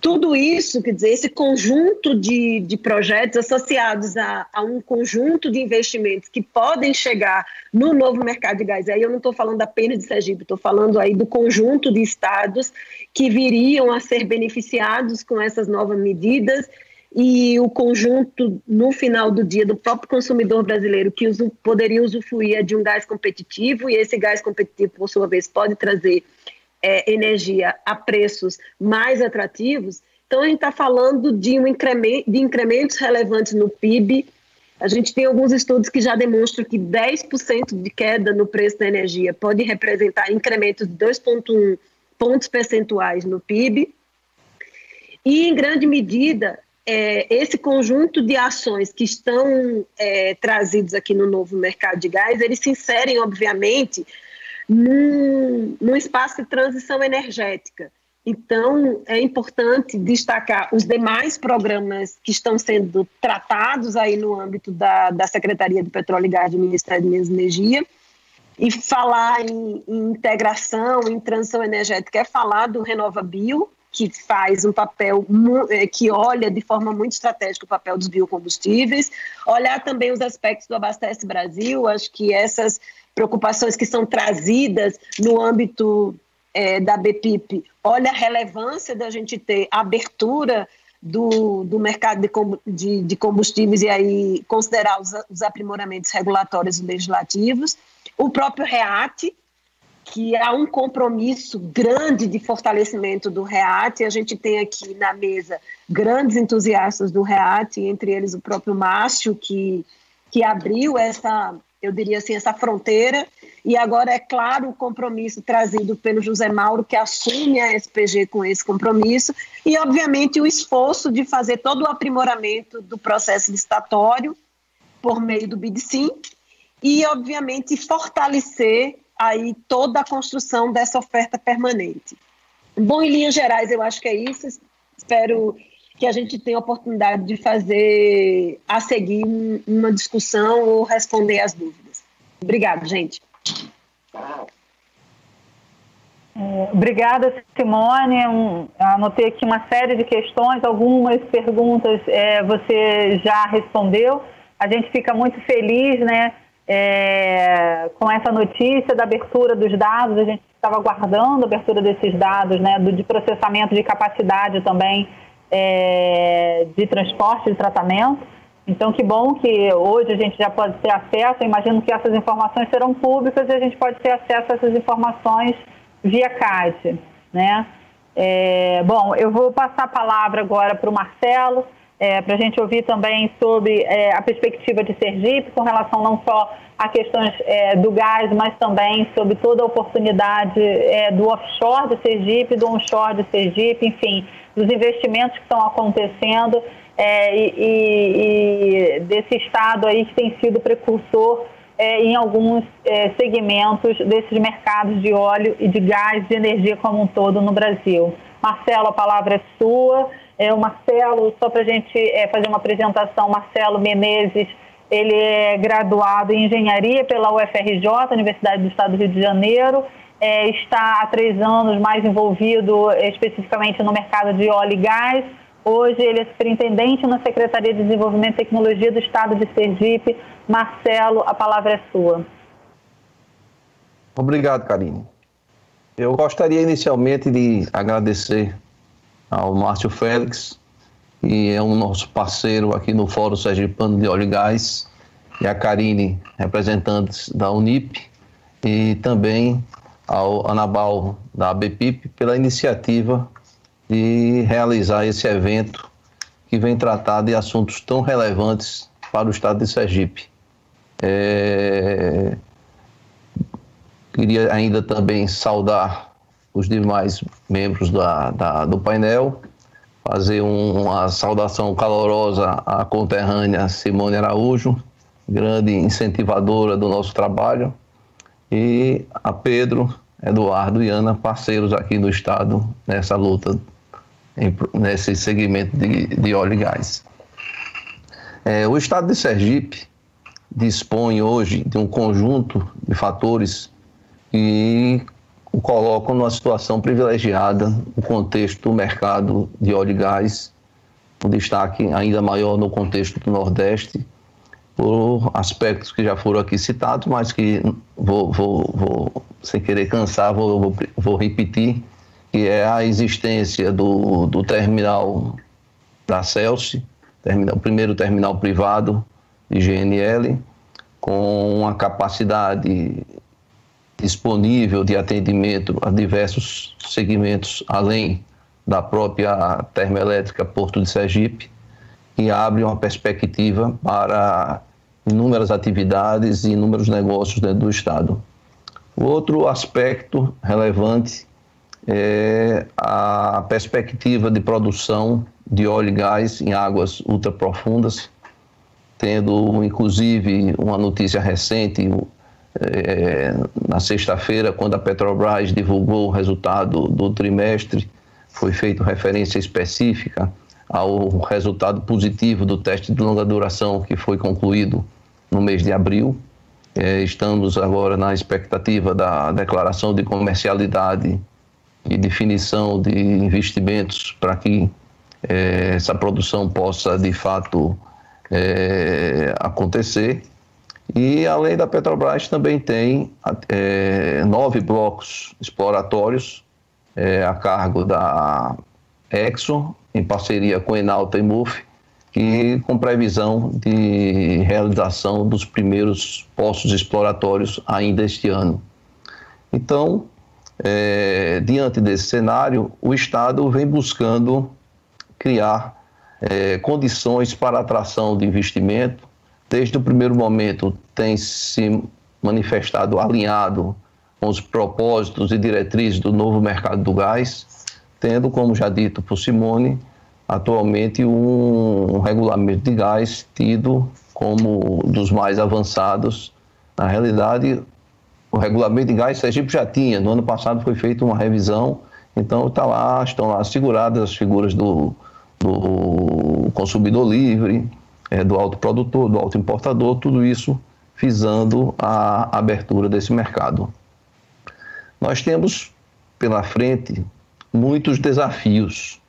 Tudo isso, quer dizer, esse conjunto de projetos associados a um conjunto de investimentos que podem chegar no novo mercado de gás. Aí eu não estou falando apenas de Sergipe, estou falando aí do conjunto de estados que viriam a ser beneficiados com essas novas medidas, e o conjunto, no final do dia, do próprio consumidor brasileiro que poderia usufruir de um gás competitivo, e esse gás competitivo, por sua vez, pode trazer energia a preços mais atrativos. Então, a gente está falando de incrementos relevantes no PIB. A gente tem alguns estudos que já demonstram que 10% de queda no preço da energia pode representar incrementos de 2,1 pontos percentuais no PIB. E, em grande medida, esse conjunto de ações que estão trazidos aqui no novo mercado de gás, eles se inserem, obviamente, num espaço de transição energética. Então, é importante destacar os demais programas que estão sendo tratados aí no âmbito da Secretaria de Petróleo e Gás do Ministério de Minas e Energia. E falar em integração, em transição energética, é falar do RenovaBio, que faz um papel, que olha de forma muito estratégica o papel dos biocombustíveis, olhar também os aspectos do Abastece Brasil. Acho que essas preocupações que são trazidas no âmbito da BPIP, olha a relevância da gente ter a abertura do mercado de combustíveis e aí considerar os aprimoramentos regulatórios e legislativos. O próprio REAT, que há um compromisso grande de fortalecimento do REAT. A gente tem aqui na mesa grandes entusiastas do REAT, entre eles o próprio Márcio, que abriu essa, eu diria assim, essa fronteira, e agora, é claro, o compromisso trazido pelo José Mauro, que assume a SPG com esse compromisso, e, obviamente, o esforço de fazer todo o aprimoramento do processo licitatório por meio do BID-SIM e, obviamente, fortalecer aí toda a construção dessa oferta permanente. Bom, em linhas gerais, eu acho que é isso. Espero que a gente tenha a oportunidade de fazer a seguir uma discussão ou responder às dúvidas. Obrigada, gente. Obrigada, Simone. Anotei aqui uma série de questões, algumas perguntas você já respondeu. A gente fica muito feliz, né, com essa notícia da abertura dos dados. A gente estava aguardando a abertura desses dados, né, de processamento de capacidade também de transporte, de tratamento. Então, que bom que hoje a gente já pode ter acesso. Eu imagino que essas informações serão públicas e a gente pode ter acesso a essas informações via CAD, né? Bom, eu vou passar a palavra agora para o Marcelo, para a gente ouvir também sobre a perspectiva de Sergipe, com relação não só a questões do gás, mas também sobre toda a oportunidade do offshore de Sergipe, do onshore de Sergipe, enfim, dos investimentos que estão acontecendo e desse estado aí que tem sido precursor em alguns segmentos desses mercados de óleo e de gás, de energia como um todo no Brasil. Marcelo, a palavra é sua. O Marcelo, só para a gente fazer uma apresentação, Marcelo Menezes, ele é graduado em Engenharia pela UFRJ, Universidade do Estado do Rio de Janeiro, está há 3 anos mais envolvido especificamente no mercado de óleo e gás. Hoje ele é superintendente na Secretaria de Desenvolvimento e Tecnologia do Estado de Sergipe. Marcelo, a palavra é sua. Obrigado, Karine. Eu gostaria inicialmente de agradecer ao Márcio Félix, que é um nosso parceiro aqui no Fórum Sergipano de Óleo e Gás, e a Karine, representantes da Unip, e também ao Anabal da ABPIP pela iniciativa de realizar esse evento que vem tratar de assuntos tão relevantes para o estado de Sergipe. Queria ainda também saudar os demais membros do painel, fazer uma saudação calorosa à conterrânea Simone Araújo, grande incentivadora do nosso trabalho, e a Pedro, Eduardo e Ana, parceiros aqui no estado nessa luta, nesse segmento de óleo e gás. O estado de Sergipe dispõe hoje de um conjunto de fatores e o colocam numa situação privilegiada no contexto do mercado de óleo e gás, um destaque ainda maior no contexto do Nordeste, por aspectos que já foram aqui citados, mas que vou sem querer cansar, vou repetir, que é a existência do terminal da Celsi, o primeiro terminal privado de GNL, com uma capacidade disponível de atendimento a diversos segmentos, além da própria termoelétrica Porto de Sergipe, e abre uma perspectiva para inúmeras atividades e inúmeros negócios dentro do Estado. O outro aspecto relevante é a perspectiva de produção de óleo e gás em águas ultraprofundas, tendo inclusive uma notícia recente, na sexta-feira, quando a Petrobras divulgou o resultado do trimestre, foi feita referência específica ao resultado positivo do teste de longa duração que foi concluído no mês de abril. Estamos agora na expectativa da declaração de comercialidade e definição de investimentos para que essa produção possa, de fato, acontecer. E, além da Petrobras, também tem 9 blocos exploratórios a cargo da Exxon, em parceria com Enalta e MUF, e com previsão de realização dos primeiros poços exploratórios ainda este ano. Então, diante desse cenário, o Estado vem buscando criar condições para a atração de investimento. Desde o primeiro momento tem se manifestado alinhado com os propósitos e diretrizes do novo mercado do gás, tendo, como já dito por Simone, atualmente um regulamento de gás tido como dos mais avançados. Na realidade, o regulamento de gás Sergipe já tinha, no ano passado foi feita uma revisão, então estão lá asseguradas as figuras do consumidor livre, do autoprodutor, do autoimportador, tudo isso visando a abertura desse mercado. Nós temos pela frente muitos desafios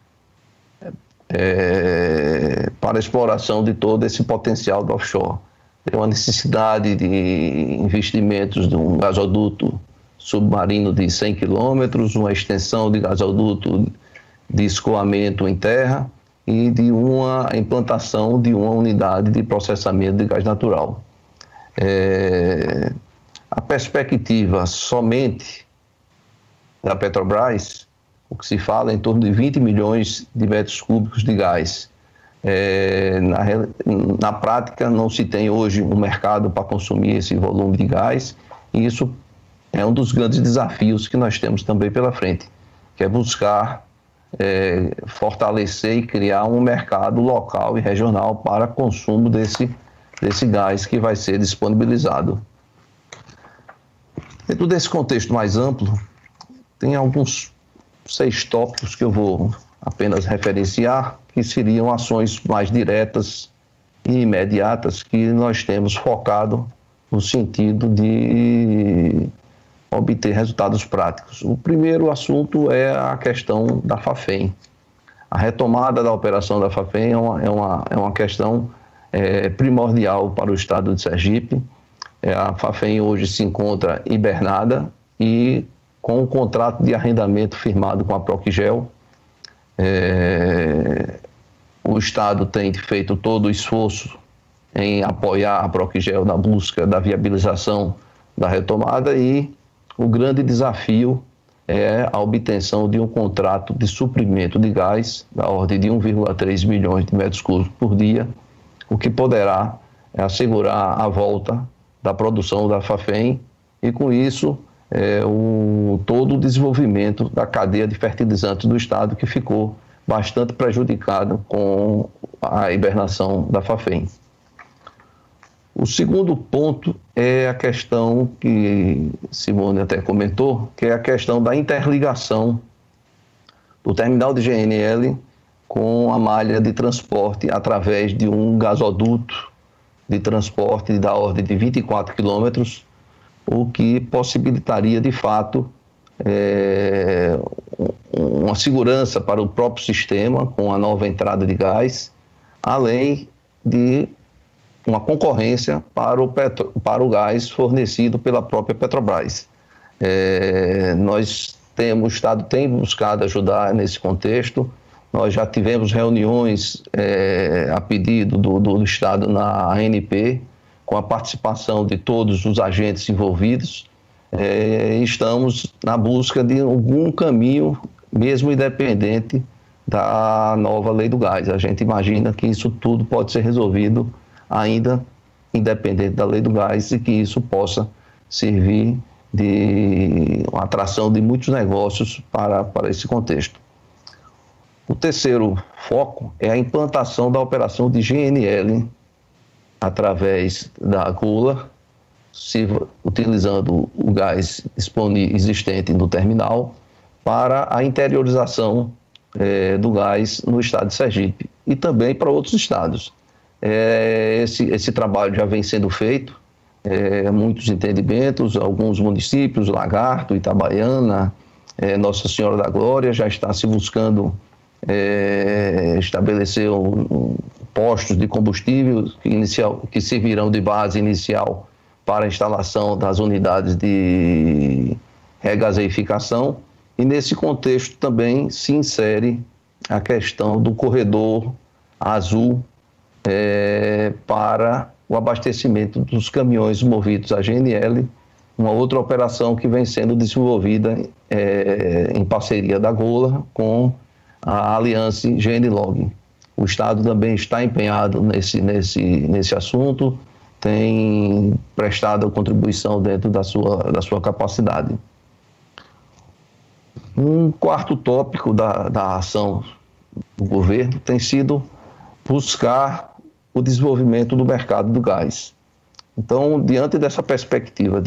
para a exploração de todo esse potencial do offshore. Tem uma necessidade de investimentos de um gasoduto submarino de 100 quilômetros, uma extensão de gasoduto de escoamento em terra e de uma implantação de uma unidade de processamento de gás natural. A perspectiva somente da Petrobras, o que se fala é em torno de 20 milhões de metros cúbicos de gás. Na prática, não se tem hoje um mercado para consumir esse volume de gás, e isso é um dos grandes desafios que nós temos também pela frente, que é buscar fortalecer e criar um mercado local e regional para consumo desse gás que vai ser disponibilizado. Dentro desse contexto mais amplo, tem alguns 6 tópicos que eu vou apenas referenciar, que seriam ações mais diretas e imediatas que nós temos focado no sentido de obter resultados práticos. O primeiro assunto é a questão da Fafem. A retomada da operação da Fafem é uma questão primordial para o estado de Sergipe. A Fafem hoje se encontra hibernada e com um contrato de arrendamento firmado com a Procgel. O Estado tem feito todo o esforço em apoiar a Procgel na busca da viabilização da retomada, e o grande desafio é a obtenção de um contrato de suprimento de gás da ordem de 1,3 milhões de metros cúbicos por dia, o que poderá assegurar a volta da produção da Fafem e, com isso, todo o desenvolvimento da cadeia de fertilizantes do Estado, que ficou bastante prejudicado com a hibernação da Fafem. O segundo ponto é a questão que Simone até comentou, que é a questão da interligação do terminal de GNL com a malha de transporte através de um gasoduto de transporte da ordem de 24 quilômetros, o que possibilitaria, de fato, uma segurança para o próprio sistema, com a nova entrada de gás, além de uma concorrência para o gás fornecido pela própria Petrobras. O Estado tem buscado ajudar nesse contexto. Nós já tivemos reuniões a pedido do Estado na ANP, com a participação de todos os agentes envolvidos. Estamos na busca de algum caminho, mesmo independente da nova lei do gás. A gente imagina que isso tudo pode ser resolvido ainda independente da lei do gás e que isso possa servir de uma atração de muitos negócios para esse contexto. O terceiro foco é a implantação da operação de GNL através da Golar, utilizando o gás existente no terminal para a interiorização do gás no estado de Sergipe e também para outros estados. Esse trabalho já vem sendo feito, muitos entendimentos, alguns municípios, Lagarto, Itabaiana, Nossa Senhora da Glória, já está se buscando estabelecer postos de combustível que servirão de base inicial para a instalação das unidades de regaseificação. E nesse contexto também se insere a questão do corredor azul para o abastecimento dos caminhões movidos a GNL, uma outra operação que vem sendo desenvolvida em parceria da Golar com a aliança GNLog. O Estado também está empenhado nesse assunto, tem prestado a contribuição dentro da sua capacidade. Um quarto tópico da ação do governo tem sido buscar o desenvolvimento do mercado do gás. Então, diante dessa perspectiva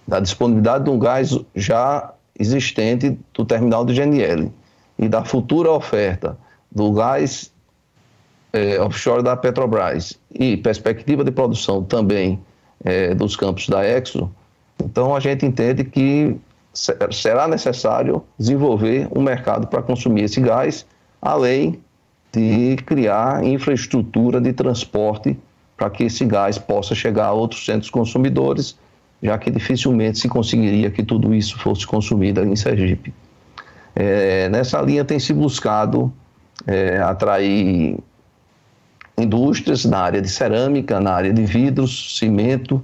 da disponibilidade de um gás já existente do terminal de GNL e da futura oferta do gás offshore da Petrobras e perspectiva de produção também dos campos da Exxon, então a gente entende que será necessário desenvolver um mercado para consumir esse gás, além de criar infraestrutura de transporte para que esse gás possa chegar a outros centros consumidores, já que dificilmente se conseguiria que tudo isso fosse consumido em Sergipe. Nessa linha tem se buscado atrair indústrias na área de cerâmica, na área de vidros, cimento,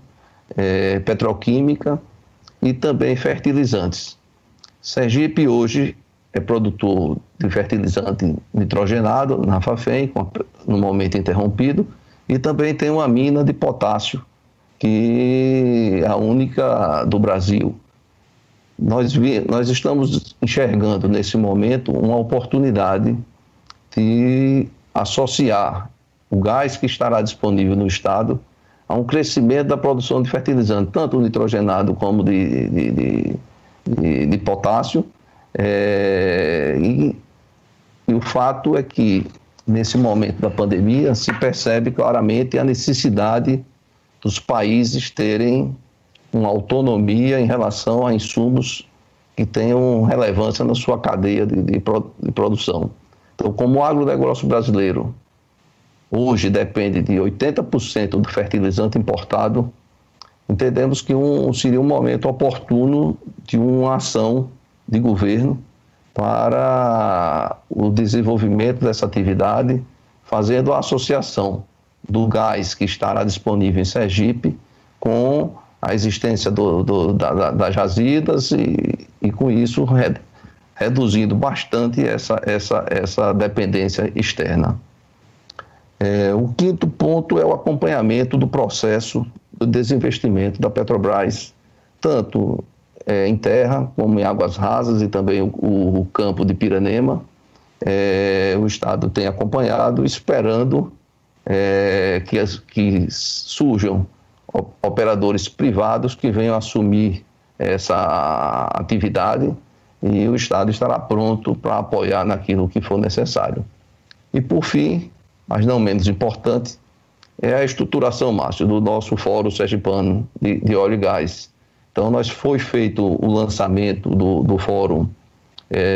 petroquímica e também fertilizantes. Sergipe hoje é produtor de fertilizante nitrogenado na Fafem, no momento interrompido, e também tem uma mina de potássio, que é a única do Brasil. Nós estamos enxergando nesse momento uma oportunidade de associar o gás que estará disponível no estado a um crescimento da produção de fertilizante, tanto nitrogenado como de potássio. E o fato é que, nesse momento da pandemia, se percebe claramente a necessidade dos países terem uma autonomia em relação a insumos que tenham relevância na sua cadeia de produção. Então, como o agronegócio brasileiro hoje depende de 80% do fertilizante importado, entendemos que seria um momento oportuno de uma ação de governo para o desenvolvimento dessa atividade, fazendo a associação do gás que estará disponível em Sergipe com a existência das jazidas e com isso reduzindo bastante essa dependência externa. O quinto ponto é o acompanhamento do processo do desinvestimento da Petrobras, tanto em terra como em águas rasas e também o campo de Piranema. O Estado tem acompanhado, esperando que surjam operadores privados que venham assumir essa atividade e o Estado estará pronto para apoiar naquilo que for necessário. E por fim, mas não menos importante, é a estruturação, Márcio, do nosso Fórum Sergipano de Óleo e Gás. Então, foi feito o lançamento do fórum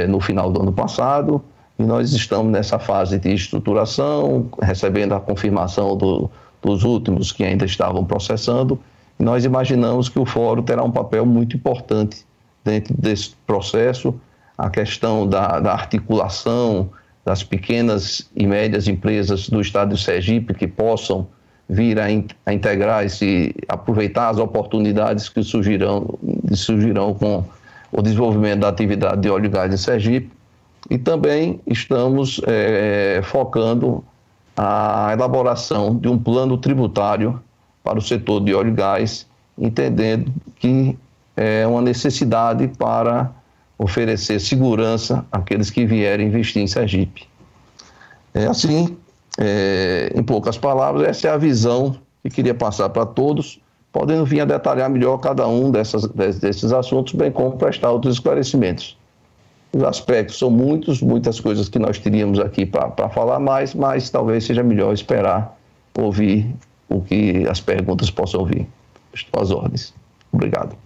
no final do ano passado, e nós estamos nessa fase de estruturação, recebendo a confirmação dos últimos que ainda estavam processando, e nós imaginamos que o fórum terá um papel muito importante dentro desse processo, a questão da articulação das pequenas e médias empresas do estado de Sergipe que possam vir a integrar e aproveitar as oportunidades que surgirão com o desenvolvimento da atividade de óleo e gás em Sergipe. E também estamos focando a elaboração de um plano tributário para o setor de óleo e gás, entendendo que é uma necessidade para oferecer segurança àqueles que vierem investir em Sergipe. Em poucas palavras, essa é a visão que queria passar para todos, podendo vir a detalhar melhor cada um desses assuntos, bem como prestar outros esclarecimentos. Os aspectos são muitas coisas que nós teríamos aqui para falar mais, mas talvez seja melhor esperar ouvir o que as perguntas possam vir. Estou às ordens. Obrigado.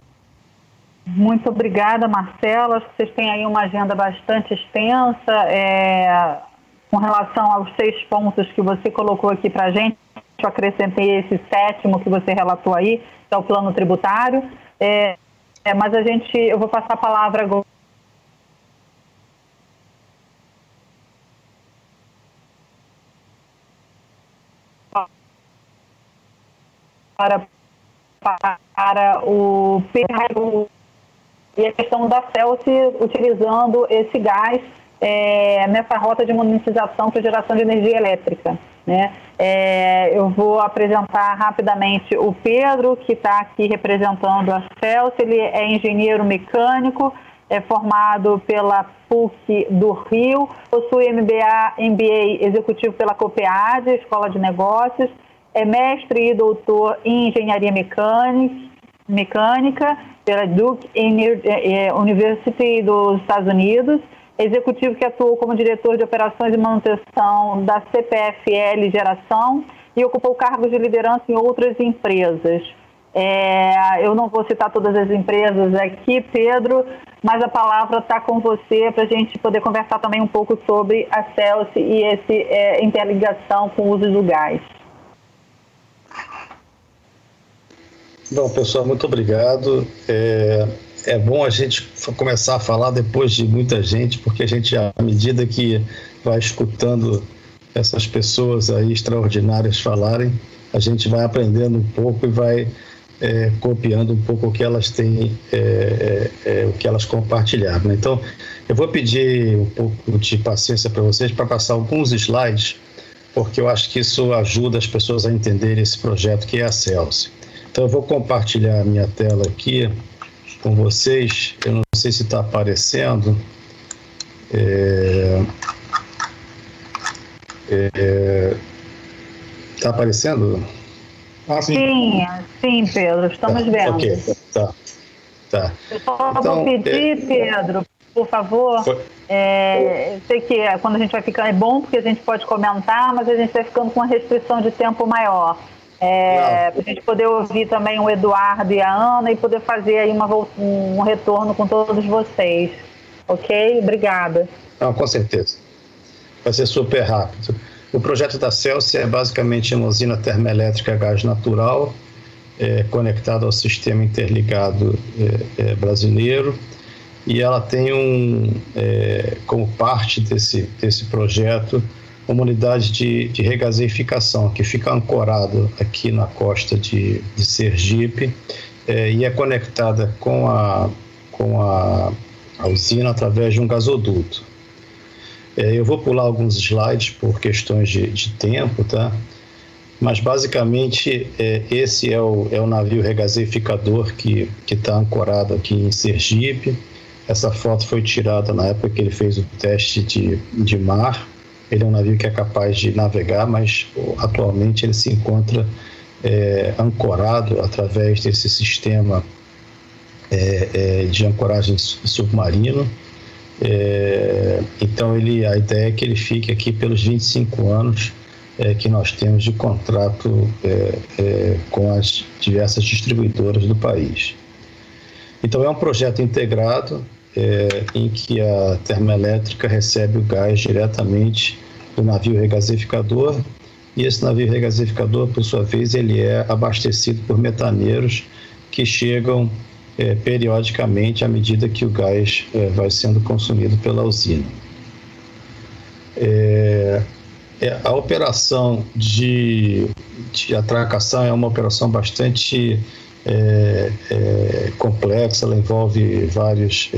Muito obrigada, Marcelo. Acho que vocês têm aí uma agenda bastante extensa com relação aos 6 pontos que você colocou aqui para a gente. Eu acrescentei esse 7º que você relatou aí, que é o plano tributário. Mas eu vou passar a palavra agora para o Pedro e a questão da Celsi utilizando esse gás nessa rota de monetização para geração de energia elétrica, né? Eu vou apresentar rapidamente o Pedro, que está aqui representando a Celsi. Ele é engenheiro mecânico, é formado pela PUC do Rio, possui MBA executivo pela COPEAD, Escola de Negócios, é mestre e doutor em engenharia mecânica pela Duke University dos Estados Unidos, executivo que atuou como diretor de operações e manutenção da CPFL Geração e ocupou cargos de liderança em outras empresas. Eu não vou citar todas as empresas aqui, Pedro, mas a palavra está com você para a gente poder conversar também um pouco sobre a Celsi e essa interligação com o uso do gás. Bom, pessoal, muito obrigado. É bom a gente começar a falar depois de muita gente, porque a gente, à medida que vai escutando essas pessoas aí extraordinárias falarem, a gente vai aprendendo um pouco e vai copiando um pouco o que elas têm, o que elas compartilharam. Então, eu vou pedir um pouco de paciência para vocês para passar alguns slides, porque eu acho que isso ajuda as pessoas a entenderem esse projeto que é a Celsi. Então, eu vou compartilhar a minha tela aqui com vocês. Eu não sei se está aparecendo. Está aparecendo? Sim, Pedro, estamos vendo. Ok, tá. Eu só vou pedir, Pedro, por favor, sei que quando a gente vai ficando é bom porque a gente pode comentar, mas a gente vai ficando com uma restrição de tempo maior. Para a gente poder ouvir também o Eduardo e a Ana e poder fazer aí um retorno com todos vocês. Ok? Obrigada. Não, com certeza. Vai ser super rápido. O projeto da Celsi é basicamente uma usina termoelétrica a gás natural, conectada ao sistema interligado brasileiro, e ela tem como parte desse projeto uma unidade de regaseificação que fica ancorada aqui na costa de Sergipe e é conectada com a usina através de um gasoduto. Eu vou pular alguns slides por questões de tempo, tá? Mas basicamente esse é o navio regaseificador que está ancorado aqui em Sergipe. Essa foto foi tirada na época que ele fez o teste de mar. Ele é um navio que é capaz de navegar, mas atualmente ele se encontra ancorado através desse sistema de ancoragem submarino. Então a ideia é que ele fique aqui pelos 25 anos que nós temos de contrato com as diversas distribuidoras do país. Então é um projeto integrado em que a termoelétrica recebe o gás diretamente do navio regasificador, e esse navio regasificador, por sua vez, ele é abastecido por metaneiros que chegam periodicamente à medida que o gás vai sendo consumido pela usina. A operação de atracação é uma operação bastante complexa, ela envolve vários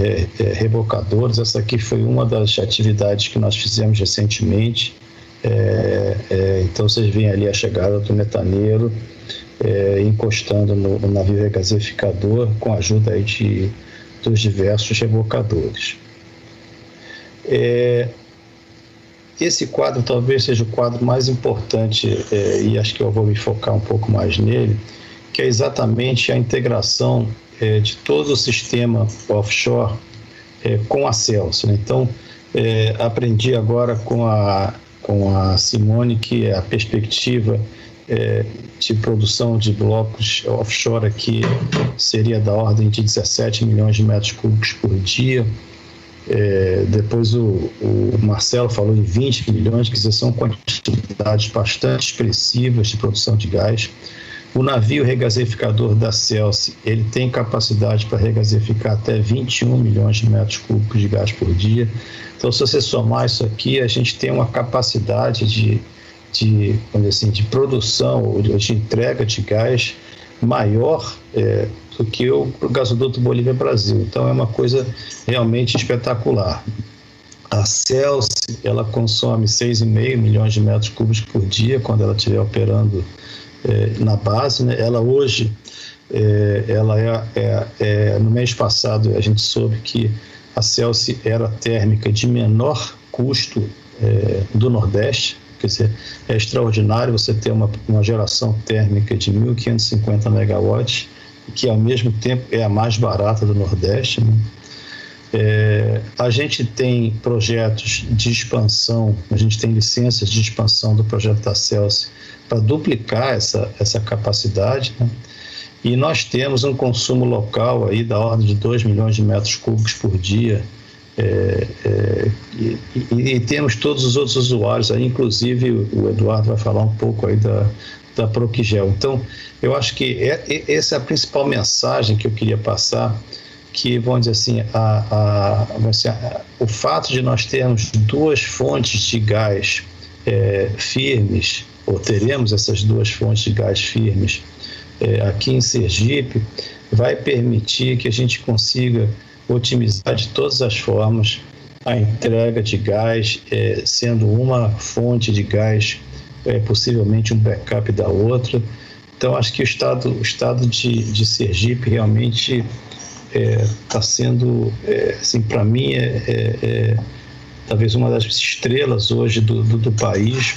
rebocadores. Essa aqui foi uma das atividades que nós fizemos recentemente. Então vocês veem ali a chegada do metaneiro encostando no navio regasificador com a ajuda aí dos diversos rebocadores. Esse quadro talvez seja o quadro mais importante, e acho que eu vou me focar um pouco mais nele, que é exatamente a integração de todo o sistema offshore com a Celsi. Então, aprendi agora com a Simone que a perspectiva de produção de blocos offshore aqui seria da ordem de 17 milhões de metros cúbicos por dia. Depois o Marcelo falou em 20 milhões, que são quantidades bastante expressivas de produção de gás. O navio regasificador da Celsi, ele tem capacidade para regasificar até 21 milhões de metros cúbicos de gás por dia. Então, se você somar isso aqui, a gente tem uma capacidade de produção ou de entrega de gás maior do que o gasoduto Bolívia-Brasil. Então, é uma coisa realmente espetacular. A Celsi, ela consome 6,5 milhões de metros cúbicos por dia quando ela estiver operando na base, né? Ela hoje, no mês passado, a gente soube que a Celsi era a térmica de menor custo do Nordeste. Quer dizer, é extraordinário você ter uma geração térmica de 1.550 megawatts, que ao mesmo tempo é a mais barata do Nordeste, né? A gente tem projetos de expansão, a gente tem licenças de expansão do projeto da Celsi para duplicar essa capacidade, né? E nós temos um consumo local aí da ordem de 2 milhões de metros cúbicos por dia, e temos todos os outros usuários aí, inclusive o Eduardo vai falar um pouco aí da Proquigel. Então, eu acho que essa é a principal mensagem que eu queria passar, que, vamos dizer assim, o fato de nós termos duas fontes de gás firmes, ou teremos essas duas fontes de gás firmes aqui em Sergipe, vai permitir que a gente consiga otimizar de todas as formas a entrega de gás, sendo uma fonte de gás possivelmente um backup da outra. Então, acho que o estado de Sergipe realmente está sendo, assim, para mim, talvez uma das estrelas hoje do país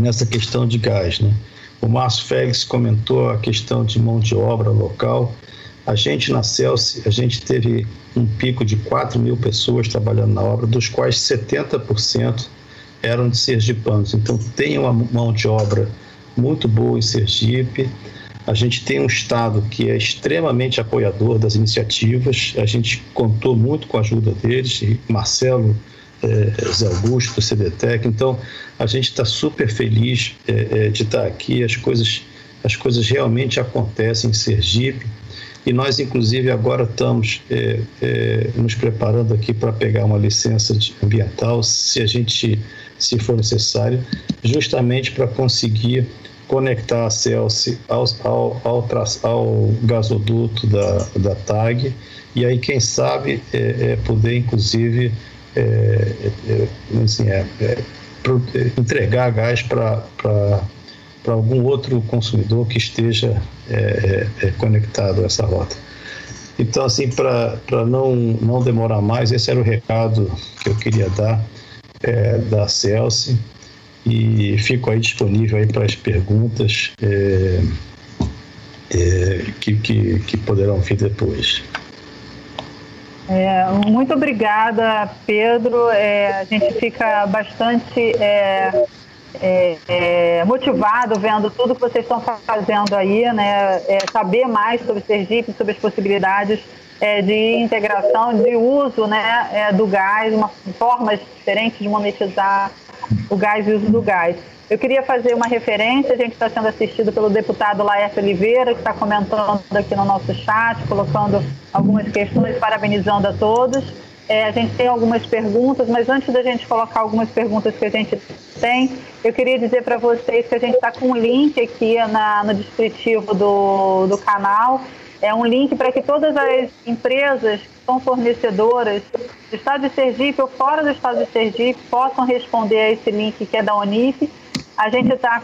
nessa questão de gás, né? O Márcio Félix comentou a questão de mão de obra local. A gente na Celsi, a gente teve um pico de 4 mil pessoas trabalhando na obra, dos quais 70% eram de sergipanos. Então, tem uma mão de obra muito boa em Sergipe. A gente tem um Estado que é extremamente apoiador das iniciativas. A gente contou muito com a ajuda deles, Marcelo, Zé Augusto, do CDTEC. Então, a gente está super feliz de estar aqui. As coisas realmente acontecem em Sergipe. E nós, inclusive, agora estamos nos preparando aqui para pegar uma licença ambiental, se for necessário, justamente para conseguir conectar a Celsi ao gasoduto da TAG, e aí, quem sabe, poder, inclusive, entregar gás para algum outro consumidor que esteja conectado a essa rota. Então, assim, para não demorar mais, esse era o recado que eu queria dar da Celsi, e fico aí disponível aí para as perguntas que poderão vir depois. Muito obrigada, Pedro. A gente fica bastante motivado vendo tudo que vocês estão fazendo aí, né? Saber mais sobre Sergipe, sobre as possibilidades de integração, de uso, né, do gás, formas diferentes de monetizar o gás e o uso do gás. Eu queria fazer uma referência, a gente está sendo assistido pelo deputado Laércio Oliveira, que está comentando aqui no nosso chat, colocando algumas questões, parabenizando a todos. A gente tem algumas perguntas, mas antes da gente colocar algumas perguntas que a gente tem, eu queria dizer para vocês que a gente está com um link aqui no descritivo do canal. É um link para que todas as empresas que são fornecedoras do estado de Sergipe ou fora do estado de Sergipe possam responder a esse link que é da Unip. A gente está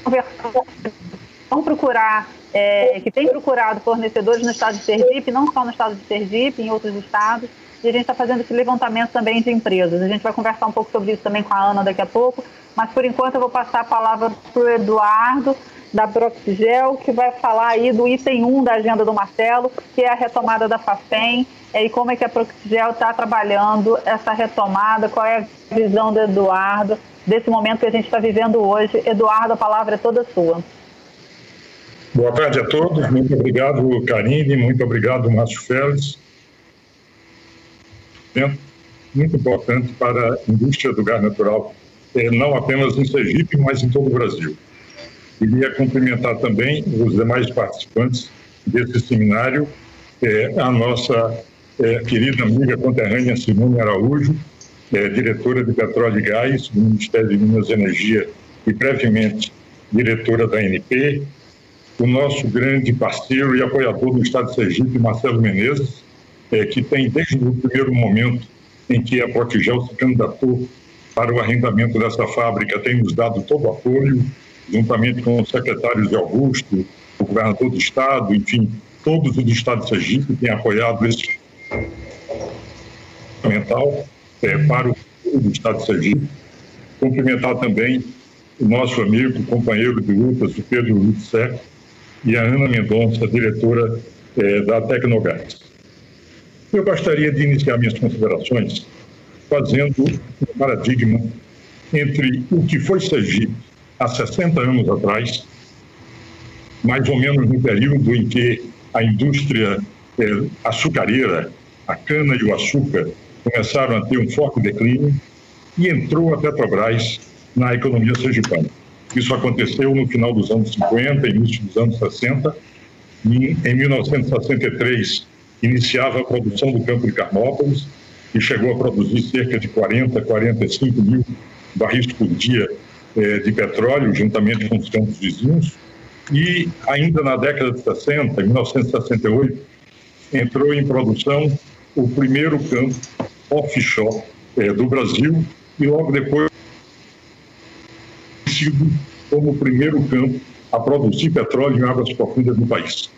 conversando, vão procurar, que tem procurado fornecedores no estado de Sergipe, não só no estado de Sergipe, em outros estados, e a gente está fazendo esse levantamento também de empresas. A gente vai conversar um pouco sobre isso também com a Ana daqui a pouco, mas por enquanto eu vou passar a palavra para o Eduardo, da Proxigel, que vai falar aí do item 1 da agenda do Marcelo, que é a retomada da Fafem, e como é que a Proxigel está trabalhando essa retomada, qual é a visão do Eduardo desse momento que a gente está vivendo hoje. Eduardo, a palavra é toda sua. Boa tarde a todos, muito obrigado, Karine, muito obrigado, Márcio Félix. Muito importante para a indústria do gás natural, não apenas em Sergipe, mas em todo o Brasil. Queria cumprimentar também os demais participantes desse seminário, a nossa querida amiga conterrânea Simone Araújo, diretora de Petróleo e Gás do Ministério de Minas e Energia e brevemente diretora da ANP, o nosso grande parceiro e apoiador do Estado de Sergipe, Marcelo Menezes, que tem desde o primeiro momento em que a Proxigel se candidatou para o arrendamento dessa fábrica, tem nos dado todo o apoio, juntamente com os secretários de Augusto, o governador do Estado, enfim, todos do Estado de Sergipe têm apoiado esse fundamental para o futuro do Estado de Sergipe. Cumprimentar também o nosso amigo, companheiro de lutas, o Pedro Lutzer, e a Ana Mendonça, diretora da Tecnogás. Eu gostaria de iniciar minhas considerações fazendo um paradigma entre o que foi Sergipe há 60 anos atrás, mais ou menos no período em que a indústria açucareira, a cana e o açúcar, começaram a ter um forte declínio, e entrou a Petrobras na economia sergipana. Isso aconteceu no final dos anos 50, início dos anos 60, e em 1963 iniciava a produção do campo de Carmópolis, e chegou a produzir cerca de 45 mil barris por dia de petróleo, juntamente com os campos vizinhos. E ainda na década de 60, em 1968, entrou em produção o primeiro campo offshore do Brasil, e logo depois sido como o primeiro campo a produzir petróleo em águas profundas do país.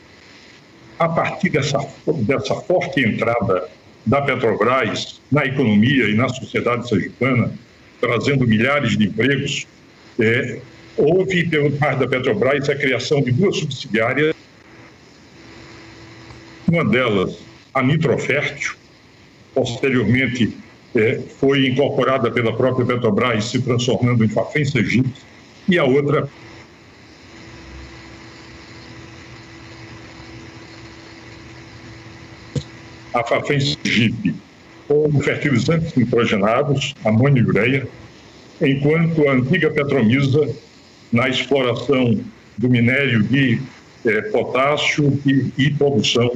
A partir dessa forte entrada da Petrobras na economia e na sociedade sergipana, trazendo milhares de empregos, houve, pelo parte da Petrobras, a criação de duas subsidiárias. Uma delas, a Nitrofértil, posteriormente foi incorporada pela própria Petrobras, se transformando em Fafem Sergipe, e a outra, a Fafem Sergipe, com fertilizantes nitrogenados, amônio e ureia, enquanto a antiga Petromisa, na exploração do minério de potássio e produção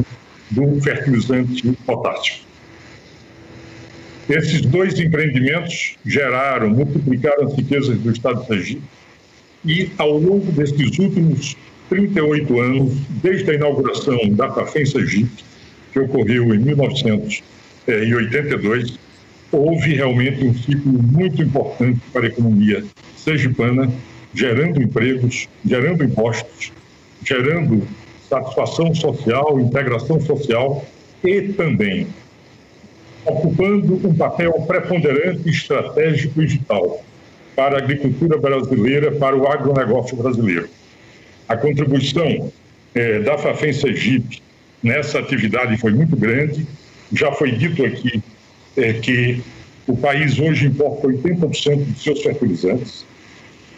do fertilizante potássio. Esses dois empreendimentos multiplicaram as riquezas do Estado de Sergipe, e ao longo destes últimos 38 anos, desde a inauguração da Fafem Sergipe, que ocorreu em 1982, houve realmente um ciclo muito importante para a economia sergipana, gerando empregos, gerando impostos, gerando satisfação social, integração social e também ocupando um papel preponderante, estratégico e vital para a agricultura brasileira, para o agronegócio brasileiro. A contribuição da Fafem Sergipe nessa atividade foi muito grande. Já foi dito aqui que o país hoje importa 80% dos seus fertilizantes.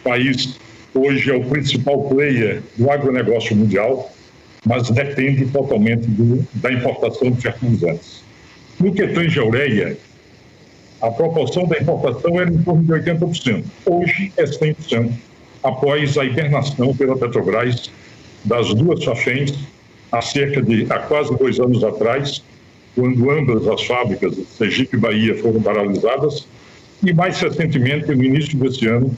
O país hoje é o principal player do agronegócio mundial, mas depende totalmente da importação de fertilizantes. No que tange a ureia, a proporção da importação era em torno de 80%. Hoje é 100%, após a hibernação pela Petrobras das duas Fafens, há quase 2 anos atrás, quando ambas as fábricas de Sergipe e Bahia foram paralisadas, e mais recentemente, no início desse ano,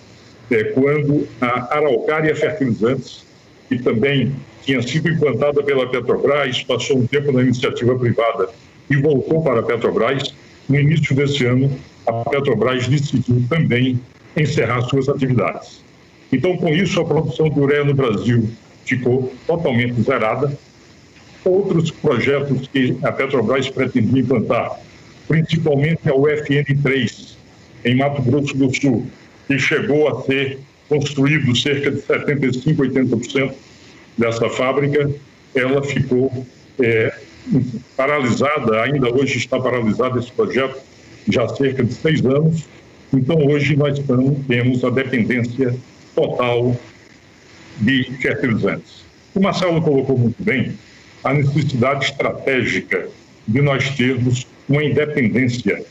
quando a Araucária Fertilizantes, que também tinha sido implantada pela Petrobras, passou um tempo na iniciativa privada e voltou para a Petrobras, no início desse ano, a Petrobras decidiu também encerrar suas atividades. Então, com isso, a produção de ureia no Brasil ficou totalmente zerada. Outros projetos que a Petrobras pretendia implantar, principalmente a UFN3, em Mato Grosso do Sul, que chegou a ser construído cerca de 75%, 80% dessa fábrica, ela ficou paralisada, ainda hoje está paralisado esse projeto, já há cerca de 6 anos. Então, hoje nós temos a dependência total de fertilizantes. O Marcelo colocou muito bem a necessidade estratégica de nós termos uma independência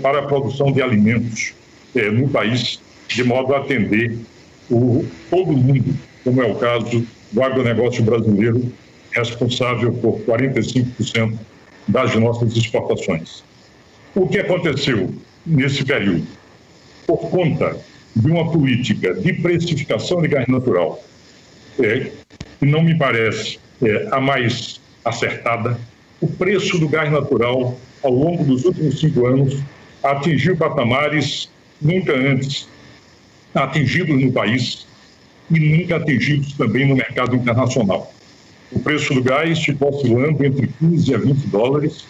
para a produção de alimentos no país, de modo a atender todo mundo, como é o caso do agronegócio brasileiro, responsável por 45% das nossas exportações. O que aconteceu nesse período? Por conta de uma política de precificação de gás natural, que não me parece a mais acertada, o preço do gás natural, ao longo dos últimos 5 anos, atingiu patamares nunca antes atingidos no país e nunca atingidos também no mercado internacional. O preço do gás ficou oscilando entre 15 a 20 dólares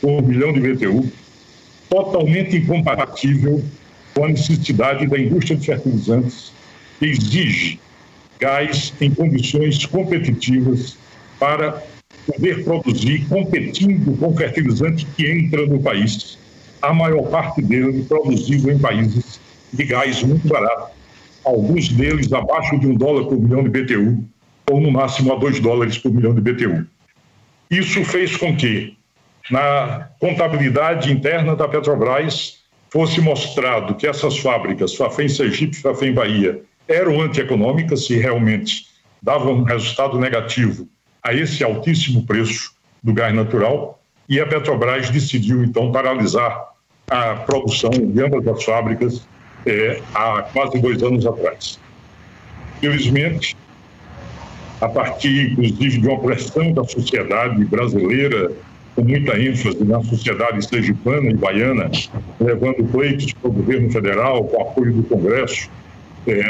por 1 milhão de BTU, totalmente incompatível com a necessidade da indústria de fertilizantes, que exige gás em condições competitivas para poder produzir, competindo com o fertilizante que entra no país, a maior parte dele produzido em países de gás muito barato, alguns deles abaixo de $1 por milhão de BTU, ou no máximo a $2 por milhão de BTU. Isso fez com que, na contabilidade interna da Petrobras, fosse mostrado que essas fábricas, Fafem Sergipe e Fafem Bahia, eram antieconômicas e realmente davam um resultado negativo a esse altíssimo preço do gás natural, e a Petrobras decidiu, então, paralisar a produção de ambas as fábricas há quase 2 anos atrás. Felizmente, a partir, inclusive, de uma pressão da sociedade brasileira, com muita ênfase na sociedade sergipana e baiana, levando pleitos para o governo federal, com apoio do Congresso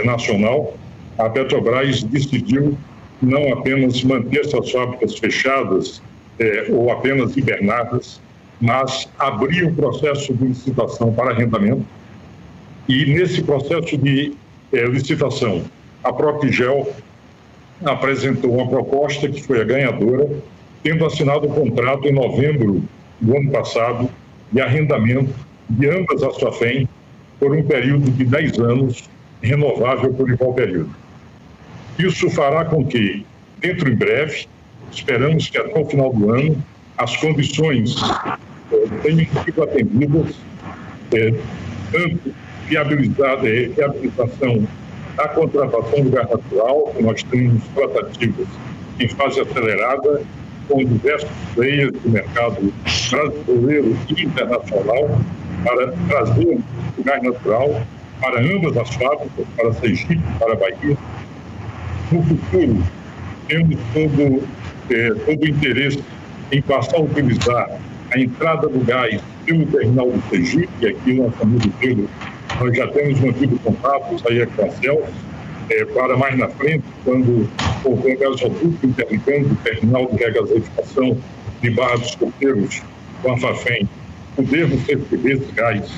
Nacional, a Petrobras decidiu não apenas manter essas fábricas fechadas ou apenas hibernadas, mas abrir o processo de licitação para arrendamento. E nesse processo de licitação, a Propigel apresentou uma proposta que foi a ganhadora, tendo assinado o contrato em novembro do ano passado de arrendamento de ambas as Fafem por um período de 10 anos, renovável por igual período. Isso fará com que, dentro em breve, esperamos que até o final do ano, as condições tenham sido atendidas, tanto viabilização da contratação do gás natural, que nós temos tratativas em fase acelerada, com diversos players do mercado brasileiro e internacional, para trazer o gás natural para ambas as fábricas, para Sergipe e para Bahia. No futuro, temos todo o interesse em passar a utilizar a entrada do gás pelo terminal do Sergipe, e aqui nosso amigo Pedro, nós já temos mantido contatos aí com a Celso, para mais na frente, quando houver gasoduto interligando o terminal de regasificação de Barra dos Coqueiros com a Fafem, podermos receber esse gás.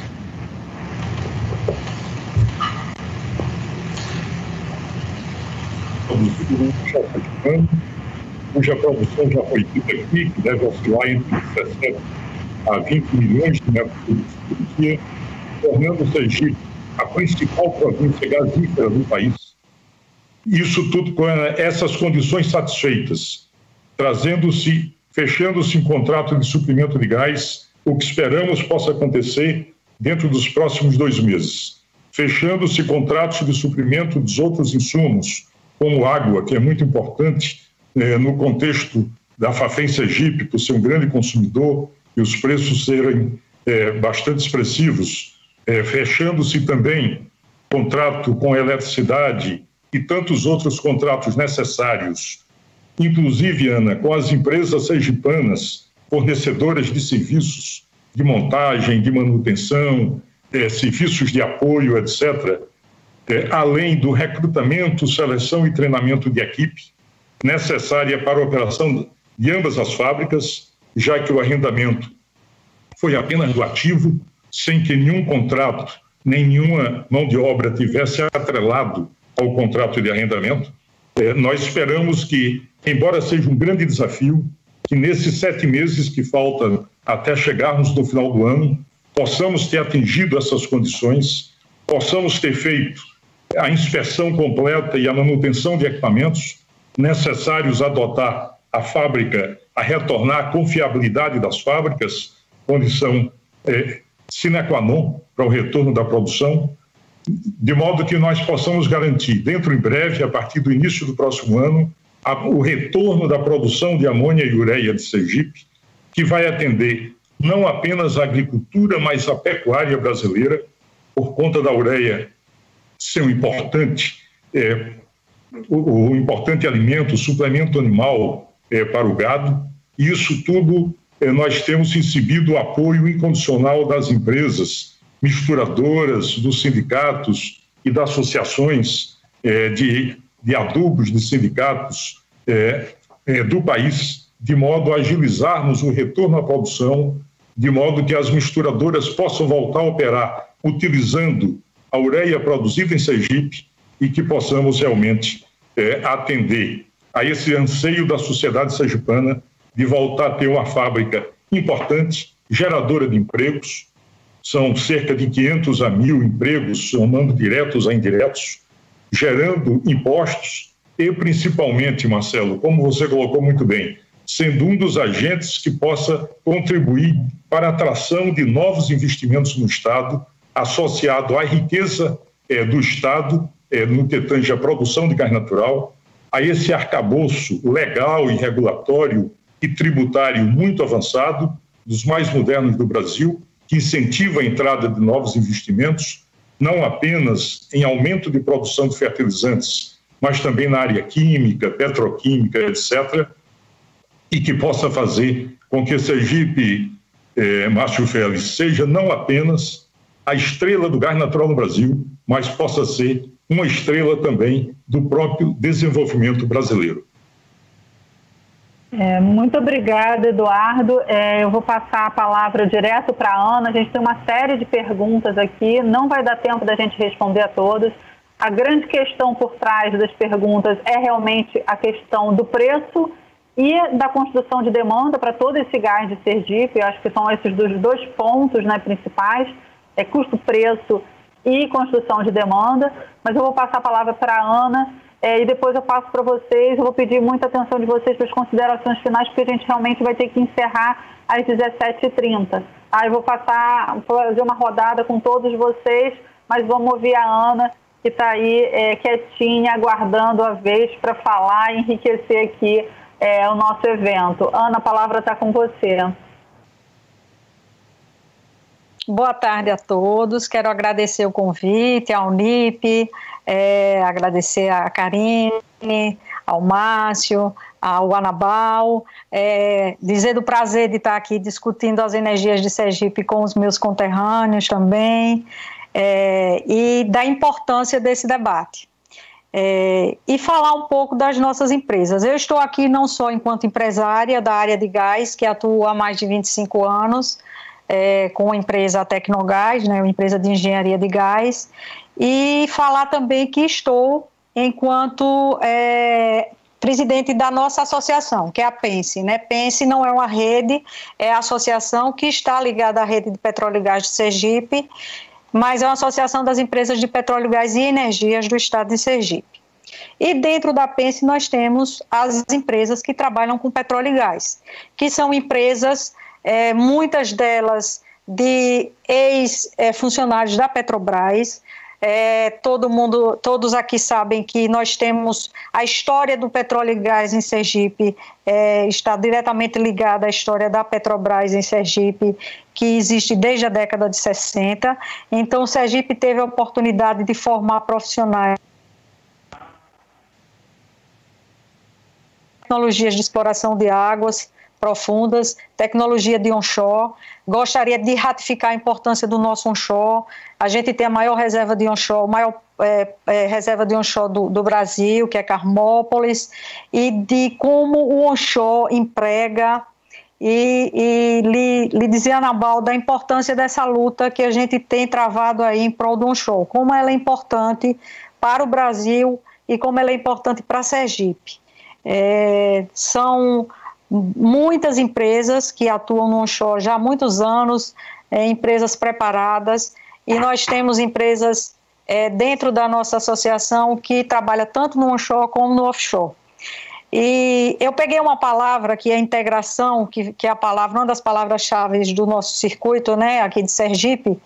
Cuja produção já foi dita aqui, que deve oscilar entre 60 a 20 milhões de metros cúbicos por dia, tornando o Sergipe a principal província gasífera do país. Isso tudo com essas condições satisfeitas, fechando-se em contrato de suprimento de gás, o que esperamos possa acontecer dentro dos próximos 2 meses. Fechando-se contratos de suprimento dos outros insumos, como água, que é muito importante no contexto da Fafem Sergipe, por ser um grande consumidor e os preços serem bastante expressivos. Fechando-se também contrato com eletricidade e tantos outros contratos necessários, inclusive, Ana, com as empresas sergipanas, fornecedoras de serviços de montagem, de manutenção, serviços de apoio, etc., além do recrutamento, seleção e treinamento de equipe necessária para a operação de ambas as fábricas, já que o arrendamento foi apenas do ativo, sem que nenhum contrato, nem nenhuma mão de obra tivesse atrelado ao contrato de arrendamento. Nós esperamos que, embora seja um grande desafio, que nesses 7 meses que faltam até chegarmos no final do ano, possamos ter atingido essas condições, possamos ter feito a inspeção completa e a manutenção de equipamentos necessários a adotar a fábrica a retornar à confiabilidade das fábricas, condição sine qua non para o retorno da produção, de modo que nós possamos garantir, dentro em breve, a partir do início do próximo ano, o retorno da produção de amônia e ureia de Sergipe, que vai atender não apenas a agricultura, mas a pecuária brasileira, por conta da ureia ser um importante alimento, suplemento animal para o gado. E isso tudo nós temos recebido o apoio incondicional das empresas misturadoras, dos sindicatos e das associações de adubos de sindicatos do país, de modo a agilizarmos o retorno à produção, de modo que as misturadoras possam voltar a operar utilizando a ureia produzida em Sergipe e que possamos realmente atender a esse anseio da sociedade sergipana de voltar a ter uma fábrica importante, geradora de empregos. São cerca de 500 a 1.000 empregos, somando diretos a indiretos, gerando impostos e, principalmente, Marcelo, como você colocou muito bem, sendo um dos agentes que possa contribuir para a atração de novos investimentos no Estado, associado à riqueza do Estado, no que tange à produção de gás natural, a esse arcabouço legal e regulatório e tributário muito avançado, dos mais modernos do Brasil, que incentiva a entrada de novos investimentos, não apenas em aumento de produção de fertilizantes, mas também na área química, petroquímica, etc., e que possa fazer com que Sergipe, Márcio Félix, seja não apenas a estrela do gás natural no Brasil, mas possa ser uma estrela também do próprio desenvolvimento brasileiro. Muito obrigada, Eduardo. Eu vou passar a palavra direto para a Ana. A gente tem uma série de perguntas aqui, não vai dar tempo da gente responder a todas. A grande questão por trás das perguntas é realmente a questão do preço e da construção de demanda para todo esse gás de Sergipe. Eu acho que são esses dos 2 pontos, né, principais, custo-preço e construção de demanda. Mas eu vou passar a palavra para a Ana e depois eu passo para vocês. Eu vou pedir muita atenção de vocês para as considerações finais, porque a gente realmente vai ter que encerrar às 17h30. Eu vou fazer uma rodada com todos vocês, mas vamos ouvir a Ana, que está aí quietinha, aguardando a vez para falar e enriquecer aqui o nosso evento. Ana, a palavra está com você. Boa tarde a todos. Quero agradecer o convite, à Unip, agradecer a Karine, ao Márcio, ao Anabal, dizer do prazer de estar aqui discutindo as energias de Sergipe com os meus conterrâneos também, e da importância desse debate. E falar um pouco das nossas empresas. Eu estou aqui não só enquanto empresária da área de gás, que atua há mais de 25 anos, com a empresa Tecnogás, né, uma empresa de engenharia de gás, e falar também que estou enquanto presidente da nossa associação, que é a PENSE, né? PENSE não é uma rede, é a associação que está ligada à rede de petróleo e gás de Sergipe, mas é uma associação das empresas de petróleo, gás e energias do estado de Sergipe. E dentro da PENSE nós temos as empresas que trabalham com petróleo e gás, que são empresas, muitas delas de ex-funcionários da Petrobras. Todos aqui sabem que nós temos a história do petróleo e gás em Sergipe, está diretamente ligada à história da Petrobras em Sergipe, que existe desde a década de 60. Então, Sergipe teve a oportunidade de formar profissionais em tecnologias de exploração de águas profundas, tecnologia de onshore. Gostaria de ratificar a importância do nosso onshore. A gente tem a maior reserva de onshore, reserva de onshore do Brasil, que é Carmópolis, e de como o onshore emprega, e lhe dizer, Anabal, da importância dessa luta que a gente tem travado aí em prol do onshore, como ela é importante para o Brasil e como ela é importante para Sergipe. São muitas empresas que atuam no onshore já há muitos anos, empresas preparadas, e nós temos empresas dentro da nossa associação que trabalha tanto no onshore como no offshore. E eu peguei uma palavra que é integração, que é uma das palavras-chave do nosso circuito, né, aqui de Sergipe,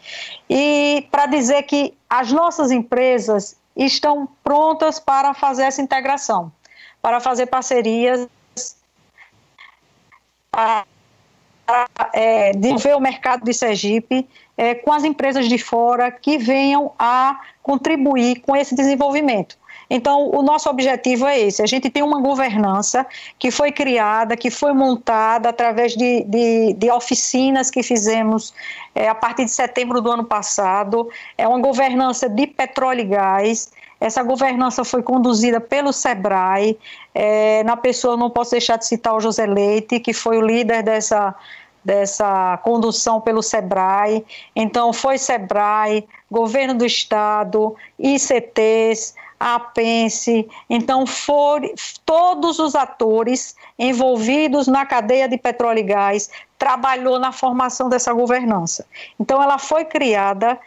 e para dizer que as nossas empresas estão prontas para fazer essa integração, para fazer parcerias, desenvolver o mercado de Sergipe com as empresas de fora que venham a contribuir com esse desenvolvimento. Então, o nosso objetivo é esse. A gente tem uma governança que foi criada, que foi montada através de oficinas que fizemos a partir de setembro do ano passado. É uma governança de petróleo e gás. Essa governança foi conduzida pelo SEBRAE, na pessoa, não posso deixar de citar o José Leite, que foi o líder dessa condução pelo SEBRAE. Então, foi SEBRAE, Governo do Estado, ICTs, a PENSE, então foram todos os atores envolvidos na cadeia de petróleo e gás, trabalhou na formação dessa governança. Então, ela foi criada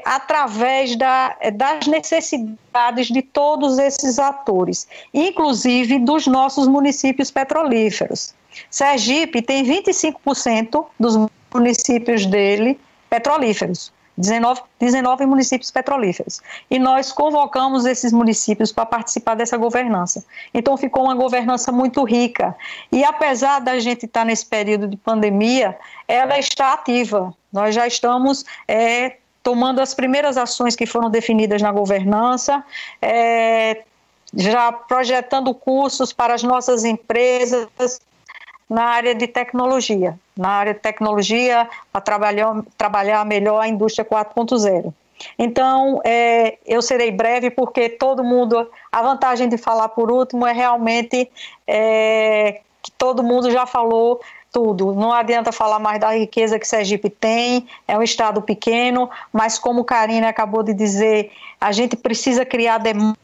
através das necessidades de todos esses atores, inclusive dos nossos municípios petrolíferos. Sergipe tem 25% dos municípios dele petrolíferos, 19 municípios petrolíferos. E nós convocamos esses municípios para participar dessa governança. Então ficou uma governança muito rica. E apesar da gente estar nesse período de pandemia, ela está ativa. Nós já estamos tomando as primeiras ações que foram definidas na governança, já projetando cursos para as nossas empresas na área de tecnologia. Para trabalhar melhor a indústria 4.0. Então, eu serei breve, porque todo mundo, a vantagem de falar por último é realmente que todo mundo já falou tudo. Não adianta falar mais da riqueza que Sergipe tem, é um estado pequeno, mas como Karine acabou de dizer, a gente precisa criar demanda.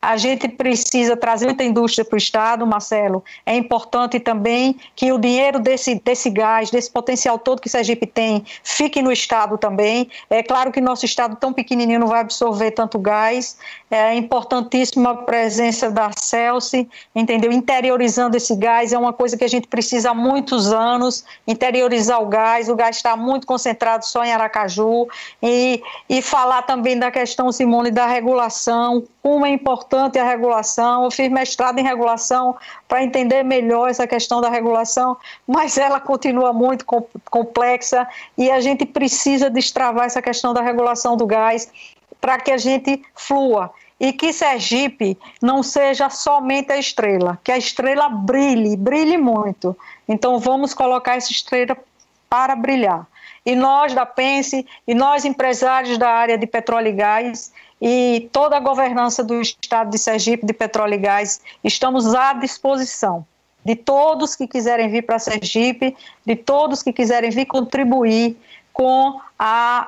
A gente precisa trazer muita indústria para o estado, Marcelo. É importante também que o dinheiro desse gás, desse potencial todo que Sergipe tem, fique no estado também. É claro que nosso estado tão pequenininho não vai absorver tanto gás. É importantíssima a presença da Celsi, entendeu? Interiorizando esse gás é uma coisa que a gente precisa há muitos anos, interiorizar o gás está muito concentrado só em Aracaju, e falar também da questão, Simone, da regulação, como é importante a regulação. Eu fiz mestrado em regulação para entender melhor essa questão da regulação, mas ela continua muito complexa e a gente precisa destravar essa questão da regulação do gás para que a gente flua e que Sergipe não seja somente a estrela, que a estrela brilhe muito. Então vamos colocar essa estrela para brilhar. E nós da PENSE, e nós empresários da área de petróleo e gás, e toda a governança do estado de Sergipe de petróleo e gás, estamos à disposição de todos que quiserem vir para Sergipe, de todos que quiserem vir contribuir com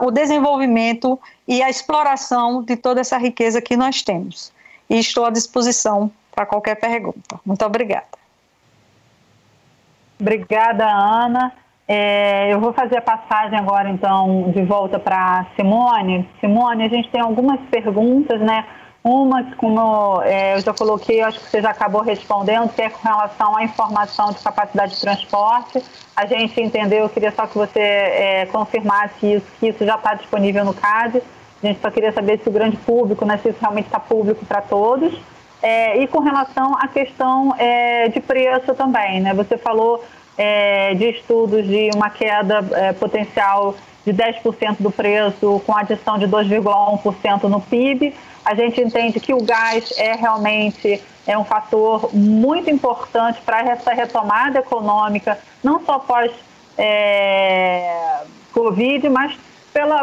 o desenvolvimento e a exploração de toda essa riqueza que nós temos. E estou à disposição para qualquer pergunta. Muito obrigada. Obrigada, Ana. Eu vou fazer a passagem agora, então, de volta para Simone. Simone, a gente tem algumas perguntas, né? Uma, como eu já coloquei, acho que você já acabou respondendo, que é com relação à informação de capacidade de transporte. A gente entendeu, eu queria só que você confirmasse que isso já está disponível no CAD. A gente só queria saber se o grande público, né, se isso realmente está público para todos. E com relação à questão de preço também, né? Você falou de estudos de uma queda potencial de 10% do preço com adição de 2,1% no PIB. A gente entende que o gás realmente um fator muito importante para essa retomada econômica, não só pós-Covid, mas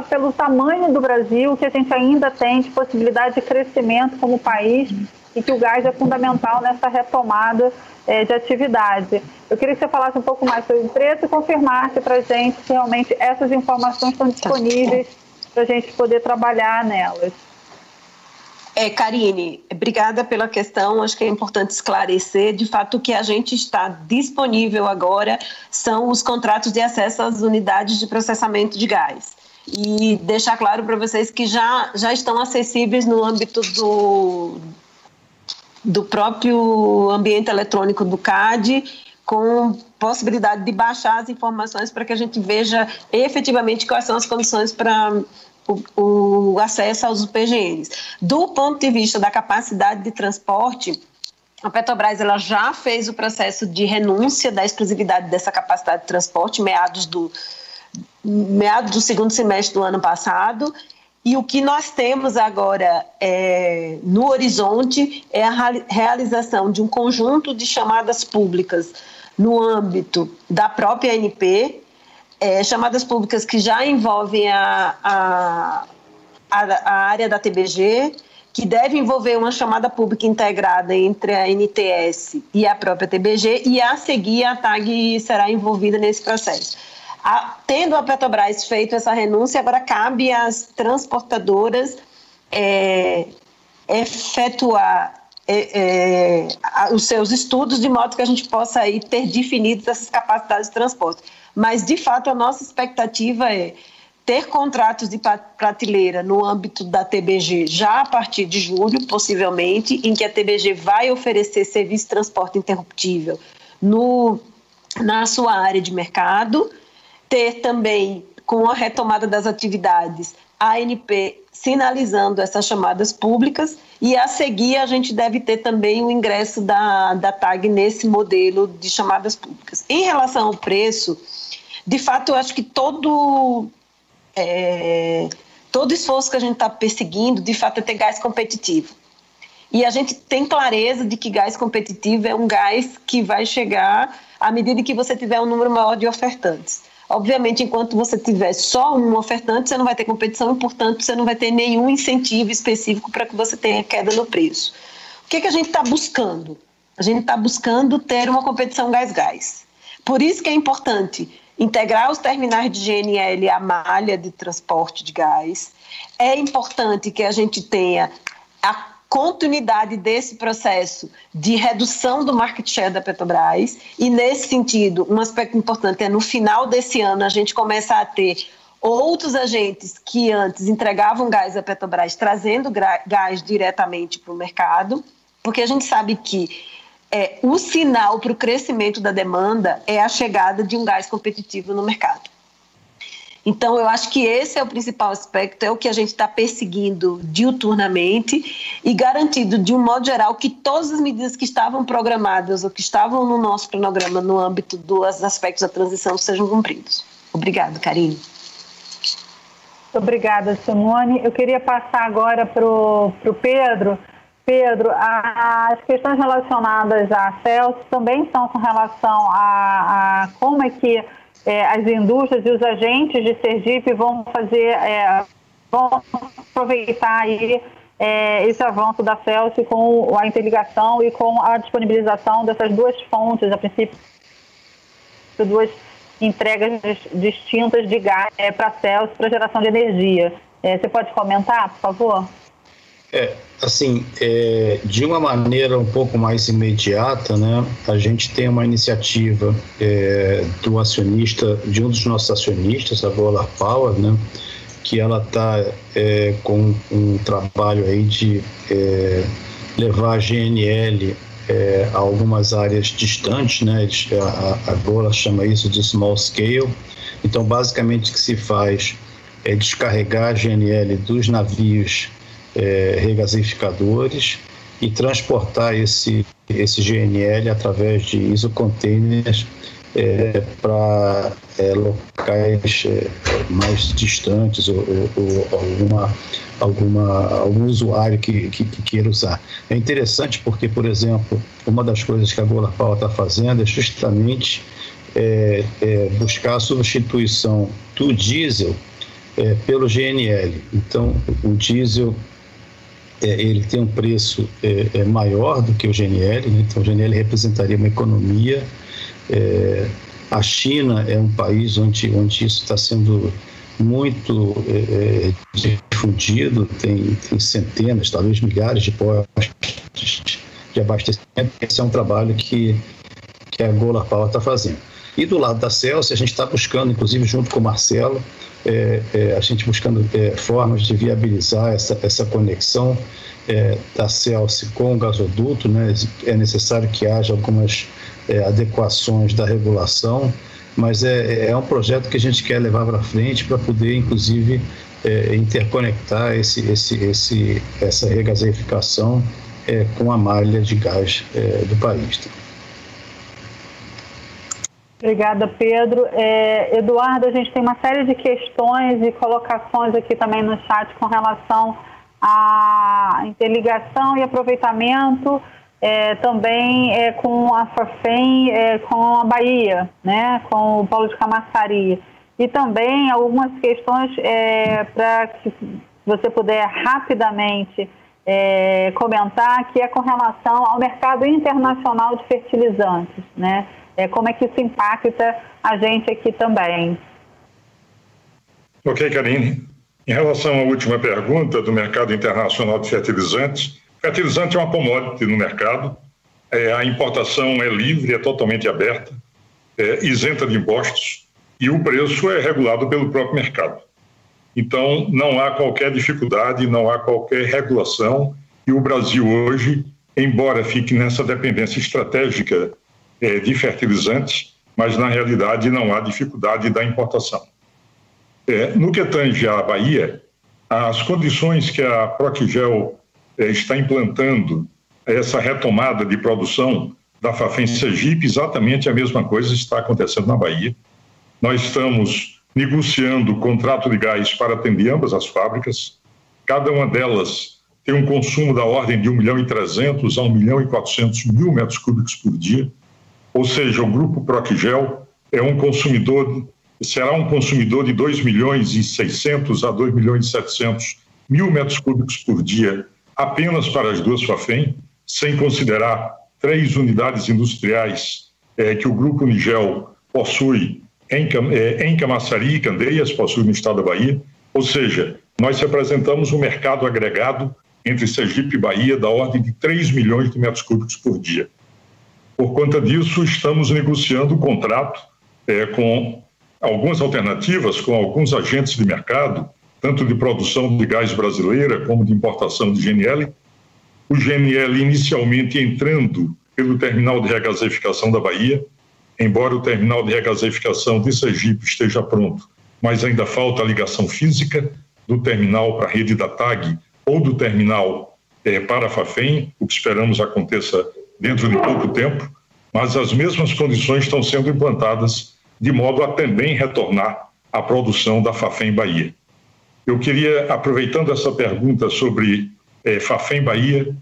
pelo tamanho do Brasil, que a gente ainda tem de possibilidade de crescimento como país, e que o gás é fundamental nessa retomada de atividade. Eu queria que você falasse um pouco mais sobre o preço e confirmasse para a gente se realmente essas informações estão disponíveis para a gente poder trabalhar nelas. Karine, obrigada pela questão. Acho que é importante esclarecer. De fato, o que a gente está disponível agora são os contratos de acesso às unidades de processamento de gás. E deixar claro para vocês que já estão acessíveis no âmbito do próprio ambiente eletrônico do CAD, com possibilidade de baixar as informações para que a gente veja efetivamente quais são as condições para o acesso aos PGNs. Do ponto de vista da capacidade de transporte, a Petrobras ela já fez o processo de renúncia da exclusividade dessa capacidade de transporte, meados do segundo semestre do ano passado. E o que nós temos agora no horizonte é a realização de um conjunto de chamadas públicas no âmbito da própria ANP, chamadas públicas que já envolvem a área da TBG, que deve envolver uma chamada pública integrada entre a NTS e a própria TBG, e a seguir a TAG será envolvida nesse processo. Tendo a Petrobras feito essa renúncia, agora cabe às transportadoras efetuar os seus estudos, de modo que a gente possa aí ter definidas essas capacidades de transporte. Mas, de fato, a nossa expectativa é ter contratos de prateleira no âmbito da TBG já a partir de julho, possivelmente, em que a TBG vai oferecer serviço de transporte interruptível na sua área de mercado. Ter também, com a retomada das atividades, a ANP sinalizando essas chamadas públicas, e a seguir a gente deve ter também o ingresso da TAG nesse modelo de chamadas públicas. Em relação ao preço, de fato, eu acho que todo esforço que a gente está perseguindo, de fato, é ter gás competitivo. E a gente tem clareza de que gás competitivo é um gás que vai chegar à medida que você tiver um número maior de ofertantes. Obviamente, enquanto você tiver só um ofertante, você não vai ter competição e, portanto, você não vai ter nenhum incentivo específico para que você tenha queda no preço. O que a gente está buscando? A gente está buscando ter uma competição gás-gás. Por isso que é importante integrar os terminais de GNL à malha de transporte de gás. É importante que a gente tenha a continuidade desse processo de redução do market share da Petrobras, e nesse sentido, um aspecto importante é no final desse ano a gente começar a ter outros agentes que antes entregavam gás à Petrobras, trazendo gás diretamente para o mercado, porque a gente sabe que o sinal para o crescimento da demanda é a chegada de um gás competitivo no mercado. Então, eu acho que esse é o principal aspecto, é o que a gente está perseguindo diuturnamente e garantido, de um modo geral, que todas as medidas que estavam programadas ou que estavam no nosso cronograma no âmbito dos aspectos da transição sejam cumpridos. Obrigada, Karine. Obrigada, Simone. Eu queria passar agora para o Pedro. Pedro, as questões relacionadas à Celso também são com relação a como é que as indústrias e os agentes de Sergipe vão aproveitar aí esse avanço da Celso com a interligação e com a disponibilização dessas duas fontes, a princípio, duas entregas distintas de gás para a Celsius para geração de energia. Você pode comentar, por favor? De uma maneira um pouco mais imediata, né, a gente tem uma iniciativa do acionista, de um dos nossos acionistas, a Golar Power, né, que ela está com um trabalho aí de levar a GNL a algumas áreas distantes, né, a Golar chama isso de small scale. Então, basicamente, o que se faz é descarregar a GNL dos navios regasificadores e transportar esse GNL através de isocontainers para locais mais distantes ou algum usuário que queira usar. É interessante porque, por exemplo, uma das coisas que a Golar Power está fazendo é justamente buscar a substituição do diesel pelo GNL. Então, o diesel ele tem um preço maior do que o GNL, né? Então o GNL representaria uma economia. A China é um país onde isso está sendo muito difundido, tem centenas, talvez milhares de postos de abastecimento. Esse é um trabalho que a Golar Power está fazendo. E do lado da Celsius, a gente está buscando, inclusive junto com o Marcelo, a gente buscando formas de viabilizar essa conexão da Celsius com o gasoduto, né? É necessário que haja algumas adequações da regulação, mas é um projeto que a gente quer levar para frente para poder, inclusive, interconectar essa regasificação com a malha de gás do país. Obrigada, Pedro. Eduardo, a gente tem uma série de questões e colocações aqui também no chat com relação à interligação e aproveitamento também com a FAFEM, com a Bahia, né, com o Polo de Camaçari. E também algumas questões para que você puder rapidamente comentar, que é com relação ao mercado internacional de fertilizantes, né? Como é que isso impacta a gente aqui também? Ok, Karine. Em relação à última pergunta do mercado internacional de fertilizantes, fertilizante é uma commodity no mercado, a importação é livre, é totalmente aberta, isenta de impostos e o preço é regulado pelo próprio mercado. Então, não há qualquer dificuldade, não há qualquer regulação e o Brasil hoje, embora fique nessa dependência estratégica de fertilizantes, mas na realidade não há dificuldade da importação. No que tange à Bahia, as condições que a Procgel está implantando, essa retomada de produção da FAFEM Sergipe, exatamente a mesma coisa está acontecendo na Bahia. Nós estamos negociando o contrato de gás para atender ambas as fábricas. Cada uma delas tem um consumo da ordem de 1.300.000 a 1.400.000 metros cúbicos por dia. Ou seja, o grupo Procgel será um consumidor de 2.600.000 a 2.700.000 metros cúbicos por dia apenas para as duas FAFEM, sem considerar 3 unidades industriais que o grupo Nigel possui em Camaçari e Candeias, possui no estado da Bahia. Ou seja, nós representamos um mercado agregado entre Sergipe e Bahia da ordem de 3 milhões de metros cúbicos por dia. Por conta disso, estamos negociando o contrato com algumas alternativas, com alguns agentes de mercado, tanto de produção de gás brasileira como de importação de GNL. O GNL inicialmente entrando pelo terminal de regasificação da Bahia, embora o terminal de regasificação de Sergipe esteja pronto, mas ainda falta a ligação física do terminal para a rede da TAG ou do terminal para a FAFEM, o que esperamos aconteça dentro de pouco tempo, mas as mesmas condições estão sendo implantadas de modo a também retornar à produção da FAFEM Bahia. Eu queria, aproveitando essa pergunta sobre FAFEM Bahia,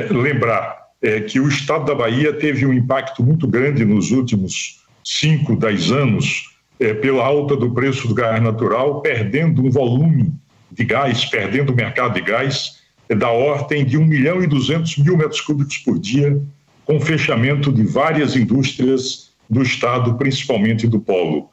lembrar que o estado da Bahia teve um impacto muito grande nos últimos 5, 10 anos pela alta do preço do gás natural, perdendo um volume de gás, perdendo o mercado de gás da ordem de 1.200.000 metros cúbicos por dia, com fechamento de várias indústrias do estado, principalmente do polo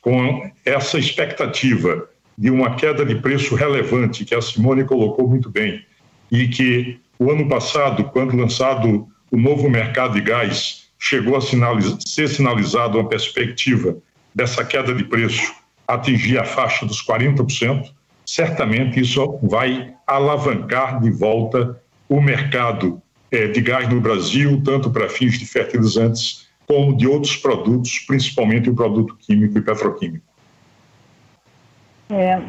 com essa expectativa de uma queda de preço relevante, que a Simone colocou muito bem, e que o ano passado, quando lançado o novo mercado de gás, chegou a ser sinalizado uma perspectiva dessa queda de preço atingir a faixa dos 40%, certamente isso vai alavancar de volta o mercado de gás no Brasil, tanto para fins de fertilizantes como de outros produtos, principalmente o produto químico e petroquímico.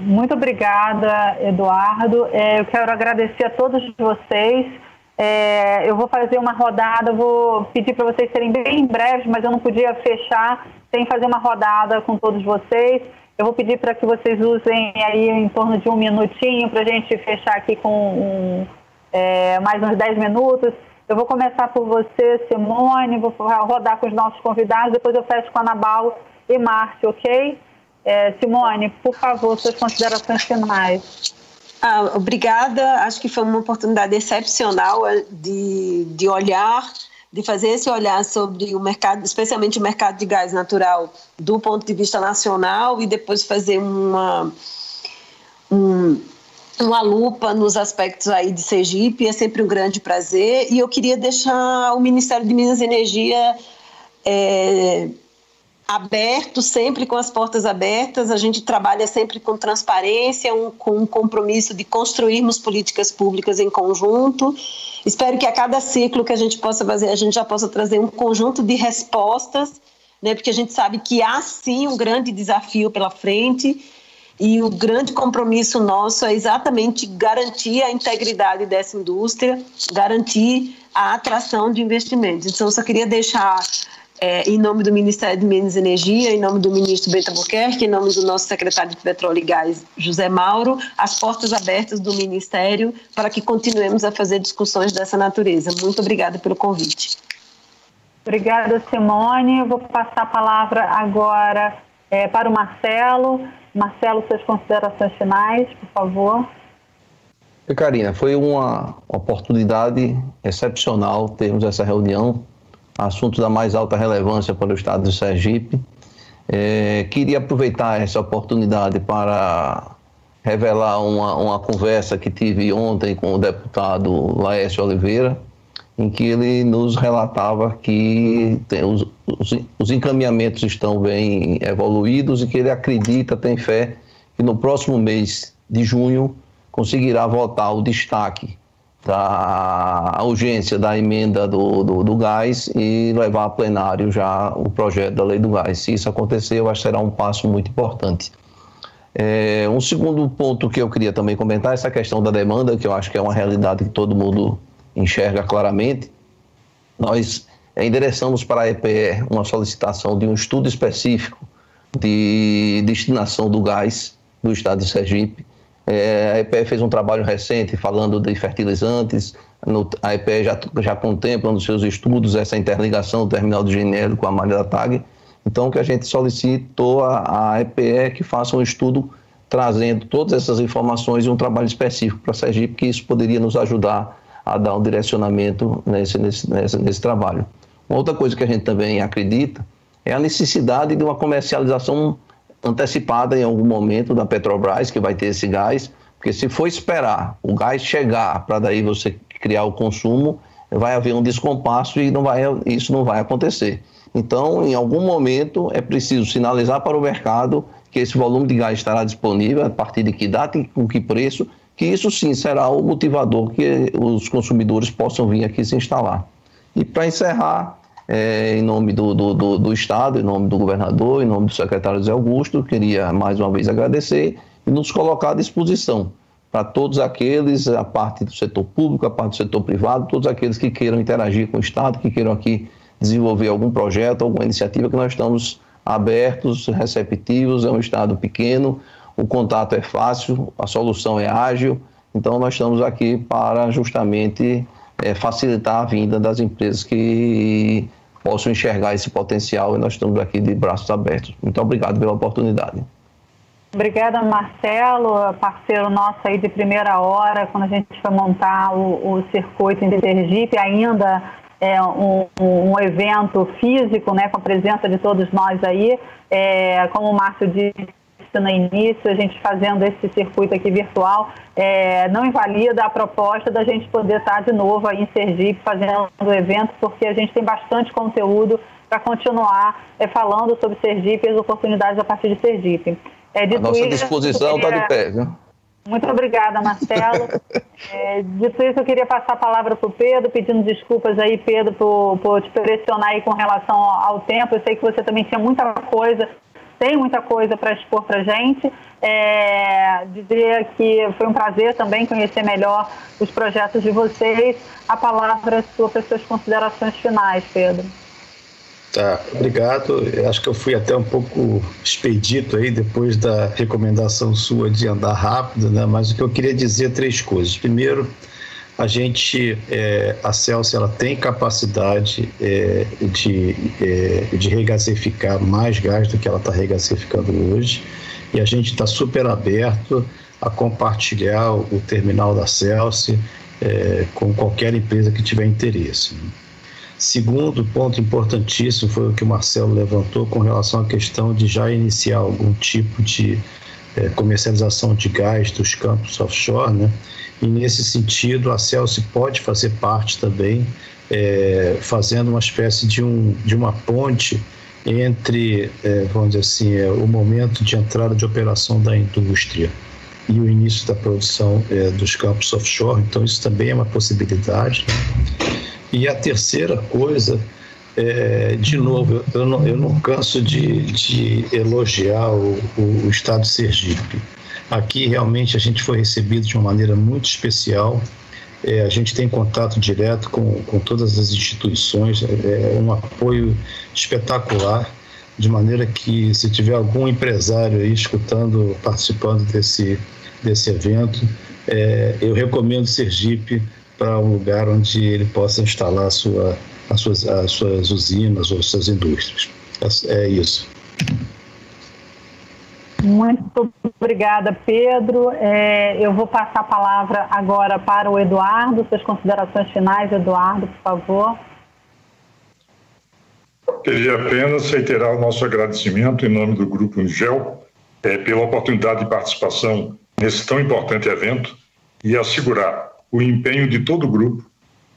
Muito obrigada, Eduardo. Eu quero agradecer a todos vocês. Eu vou fazer uma rodada, vou pedir para vocês serem bem breves, mas eu não podia fechar sem fazer uma rodada com todos vocês. Eu vou pedir para que vocês usem aí em torno de 1 minutinho para a gente fechar aqui com mais uns 10 minutos. Eu vou começar por você, Simone, vou rodar com os nossos convidados, depois eu fecho com a Anabal e Márcio, ok? Simone, por favor, suas considerações finais. Obrigada, acho que foi uma oportunidade excepcional de olhar, de fazer esse olhar sobre o mercado, especialmente o mercado de gás natural do ponto de vista nacional e depois fazer uma lupa nos aspectos aí de Sergipe, é sempre um grande prazer. E eu queria deixar o Ministério de Minas e Energia aberto, sempre com as portas abertas. A gente trabalha sempre com transparência, com um compromisso de construirmos políticas públicas em conjunto. Espero que a cada ciclo que a gente possa fazer, a gente já possa trazer um conjunto de respostas, né, porque a gente sabe que há sim um grande desafio pela frente e o grande compromisso nosso é exatamente garantir a integridade dessa indústria, garantir a atração de investimentos. Então, eu só queria deixar em nome do Ministério de Minas e Energia, em nome do ministro Bento Albuquerque, em nome do nosso secretário de Petróleo e Gás, José Mauro, as portas abertas do Ministério para que continuemos a fazer discussões dessa natureza. Muito obrigada pelo convite. Obrigada, Simone. Eu vou passar a palavra agora para o Marcelo. Marcelo, suas considerações finais, por favor. Karina, foi uma oportunidade excepcional termos essa reunião, assuntos da mais alta relevância para o estado de Sergipe. Queria aproveitar essa oportunidade para revelar uma conversa que tive ontem com o deputado Laércio Oliveira, em que ele nos relatava que os encaminhamentos estão bem evoluídos e que ele acredita, tem fé, que no próximo mês de junho conseguirá votar o destaque da urgência da emenda do gás e levar a plenário já o projeto da lei do gás. Se isso acontecer, eu acho que será um passo muito importante. Um segundo ponto que eu queria também comentar é essa questão da demanda, que eu acho que é uma realidade que todo mundo enxerga claramente. Nós endereçamos para a EPE uma solicitação de um estudo específico de destinação do gás do estado de Sergipe. A EPE fez um trabalho recente falando de fertilizantes. A EPE já contempla nos seus estudos essa interligação do terminal de GNL com a malha da TAG. Então, o que a gente solicitou à EPE é que faça um estudo trazendo todas essas informações e um trabalho específico para Sergipe, que isso poderia nos ajudar a dar um direcionamento nesse trabalho. Uma outra coisa que a gente também acredita é a necessidade de uma comercialização antecipada em algum momento da Petrobras, que vai ter esse gás, porque se for esperar o gás chegar para daí você criar o consumo, vai haver um descompasso e isso não vai acontecer. Então, em algum momento, é preciso sinalizar para o mercado que esse volume de gás estará disponível, a partir de que data e com que preço, que isso sim será o motivador que os consumidores possam vir aqui se instalar. E para encerrar, em nome do Estado, em nome do governador, em nome do secretário José Augusto, queria mais uma vez agradecer e nos colocar à disposição para todos aqueles, a parte do setor público, a parte do setor privado, todos aqueles que queiram interagir com o Estado, que queiram aqui desenvolver algum projeto, alguma iniciativa, que nós estamos abertos, receptivos. É um Estado pequeno, o contato é fácil, a solução é ágil, então nós estamos aqui para justamente facilitar a vinda das empresas que possam enxergar esse potencial, e nós estamos aqui de braços abertos. Muito obrigado pela oportunidade. Obrigada, Marcelo, parceiro nosso aí de primeira hora, quando a gente foi montar o circuito em Sergipe, ainda um evento físico, né, com a presença de todos nós aí, como o Márcio disse no início, a gente fazendo esse circuito aqui virtual, não invalida a proposta da gente poder estar de novo aí em Sergipe fazendo o evento, porque a gente tem bastante conteúdo para continuar falando sobre Sergipe e as oportunidades a partir de Sergipe. A nossa disposição está de pé, viu? Muito obrigada, Marcelo. Dito isso, eu queria passar a palavra para o Pedro, pedindo desculpas aí, Pedro, por te pressionar aí com relação ao tempo. Eu sei que você também tem muita coisa para expor para a gente. Dizer que foi um prazer também conhecer melhor os projetos de vocês. A palavra é sua para as suas considerações finais, Pedro. Tá, obrigado. Eu acho que eu fui até um pouco expedito aí depois da recomendação sua de andar rápido, né? Mas o que eu queria dizer 3 coisas. Primeiro, a Celsi, ela tem capacidade de regasificar mais gás do que ela está regasificando hoje, e a gente está super aberto a compartilhar o terminal da Celsi com qualquer empresa que tiver interesse. Segundo ponto importantíssimo foi o que o Marcelo levantou com relação à questão de já iniciar algum tipo de comercialização de gás dos campos offshore, né? E nesse sentido a Celsi pode fazer parte também, fazendo uma espécie de uma ponte entre, vamos dizer assim, o momento de entrada de operação da indústria e o início da produção dos campos offshore. Então isso também é uma possibilidade. E a terceira coisa, de novo, eu não canso de elogiar o Estado de Sergipe. Aqui realmente a gente foi recebido de uma maneira muito especial. A gente tem contato direto com todas as instituições, um apoio espetacular, de maneira que se tiver algum empresário aí escutando, participando desse evento, eu recomendo Sergipe para um lugar onde ele possa instalar as suas usinas ou suas indústrias. É isso. Muito obrigada, Pedro. Eu vou passar a palavra agora para o Eduardo. Suas considerações finais, Eduardo, por favor. Queria apenas reiterar o nosso agradecimento em nome do Grupo Ungel pela oportunidade de participação nesse tão importante evento e assegurar o empenho de todo o grupo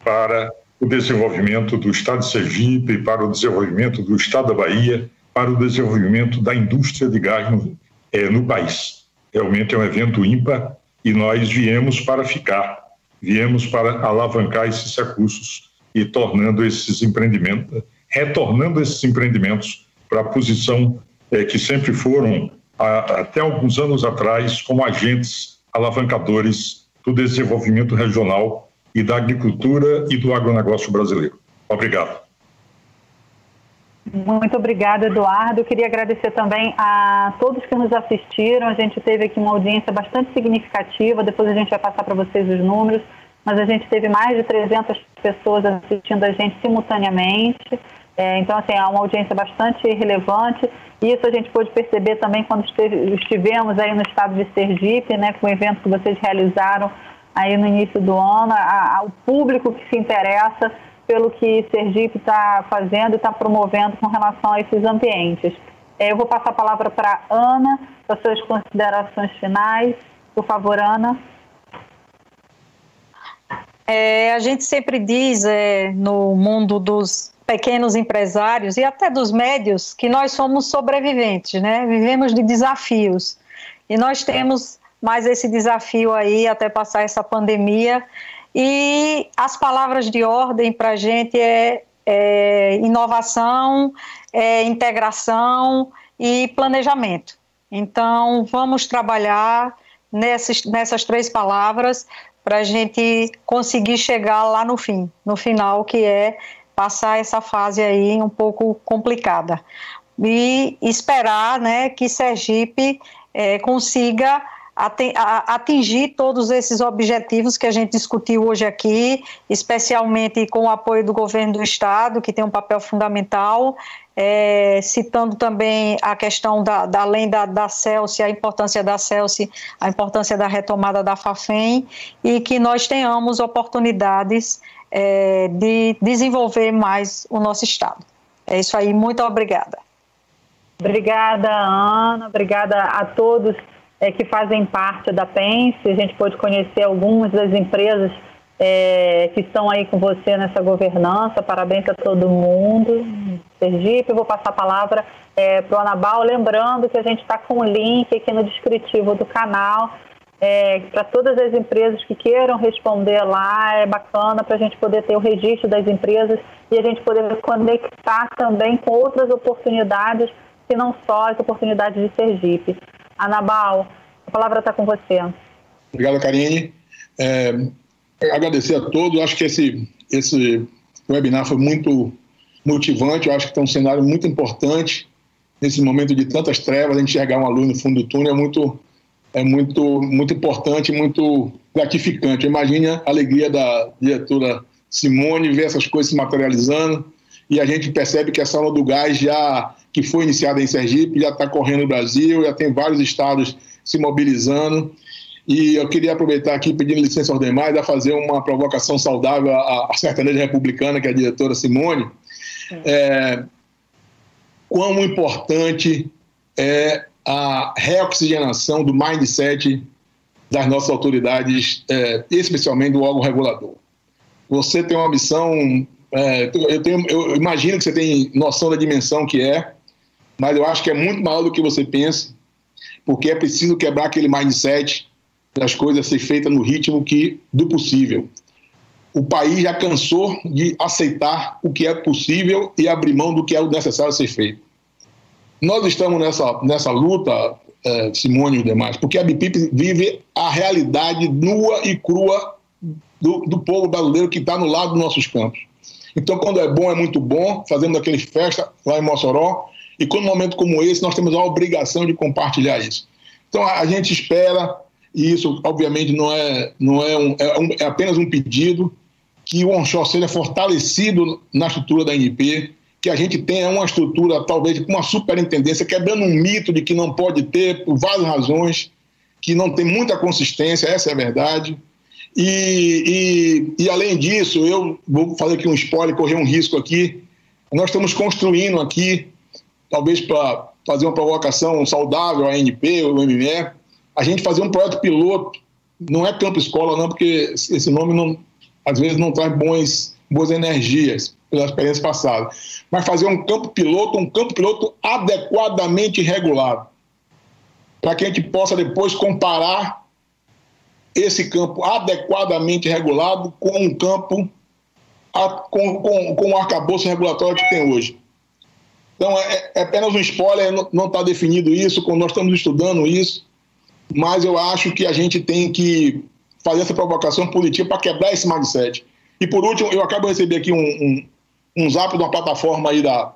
para o desenvolvimento do Estado de Sergipe, para o desenvolvimento do Estado da Bahia, para o desenvolvimento da indústria de gás no país. Realmente é um evento ímpar e nós viemos para ficar, viemos para alavancar esses recursos e retornando esses empreendimentos para a posição que sempre foram, até alguns anos atrás, como agentes alavancadores do desenvolvimento regional e da agricultura e do agronegócio brasileiro. Obrigado. Muito obrigada, Eduardo. Eu queria agradecer também a todos que nos assistiram. A gente teve aqui uma audiência bastante significativa, depois a gente vai passar para vocês os números, mas a gente teve mais de 300 pessoas assistindo a gente simultaneamente. Então, assim, é uma audiência bastante relevante. Isso a gente pôde perceber também quando estivemos aí no estado de Sergipe, né, com o evento que vocês realizaram aí no início do ano, o público que se interessa pelo que Sergipe está fazendo e está promovendo com relação a esses ambientes. Eu vou passar a palavra para a Ana, para suas considerações finais. Por favor, Ana. A gente sempre diz no mundo dos pequenos empresários e até dos médios que nós somos sobreviventes, né? Vivemos de desafios e nós temos mais esse desafio aí até passar essa pandemia. E as palavras de ordem para a gente é inovação, integração e planejamento. Então, vamos trabalhar nessas 3 palavras para a gente conseguir chegar lá no final, que é passar essa fase aí um pouco complicada. E esperar, né, que Sergipe consiga atingir todos esses objetivos que a gente discutiu hoje aqui, especialmente com o apoio do governo do estado, que tem um papel fundamental, citando também a questão além da Celsi, a importância da Celsi, a importância da retomada da Fafem, e que nós tenhamos oportunidades de desenvolver mais o nosso estado. É isso aí, muito obrigada. Obrigada, Ana, obrigada a todos que fazem parte da PENSE. A gente pôde conhecer algumas das empresas que estão aí com você nessa governança. Parabéns a todo mundo. Sergipe, eu vou passar a palavra para o Anabal, lembrando que a gente está com o link aqui no descritivo do canal, para todas as empresas que queiram responder lá. É bacana para a gente poder ter o registro das empresas e a gente poder conectar também com outras oportunidades, que não só as oportunidades de Sergipe. Anabal, a palavra está com você. Obrigado, Karine. Agradecer a todos. Acho que esse webinar foi muito motivante. Eu acho que tem um cenário muito importante nesse momento de tantas trevas. A gente enxergar uma luz no fundo do túnel é muito importante, muito gratificante. Imagine a alegria da diretora Simone ver essas coisas se materializando, e a gente percebe que essa onda do gás, que foi iniciada em Sergipe, já está correndo no Brasil, já tem vários estados se mobilizando. E eu queria aproveitar aqui, pedindo licença aos demais, a fazer uma provocação saudável à sertaneja republicana, que é a diretora Simone. Quão importante é a reoxigenação do mindset das nossas autoridades, especialmente do órgão regulador. Você tem uma missão, eu imagino que você tem noção da dimensão que é, mas eu acho que é muito maior do que você pensa, porque é preciso quebrar aquele mindset das coisas ser feitas no ritmo do possível. O país já cansou de aceitar o que é possível e abrir mão do que é necessário ser feito. Nós estamos nessa luta, Simone e os demais, porque a BPIP vive a realidade nua e crua do povo brasileiro que está no lado dos nossos campos. Então, quando é bom, é muito bom, fazendo aquele festa lá em Mossoró, e quando um momento como esse, nós temos a obrigação de compartilhar isso. Então, a gente espera, e isso, obviamente, é apenas um pedido, que o onshore seja fortalecido na estrutura da ANP, que a gente tenha uma estrutura, talvez, com uma superintendência, quebrando um mito de que não pode ter, por várias razões, que não tem muita consistência, essa é a verdade. E além disso, eu vou fazer aqui um spoiler, correr um risco aqui. Nós estamos construindo aqui, talvez para fazer uma provocação saudável à ANP, o MME, a gente fazer um projeto piloto, não é campo escola não, porque esse nome às vezes não traz boas energias pela experiência passada, mas fazer um campo piloto adequadamente regulado, para que a gente possa depois comparar esse campo adequadamente regulado com um campo com o arcabouço regulatório que tem hoje. Então, é apenas um spoiler, não está definido isso, nós estamos estudando isso, mas eu acho que a gente tem que fazer essa provocação política para quebrar esse mindset. E, por último, eu acabo de receber aqui um zap de uma plataforma aí da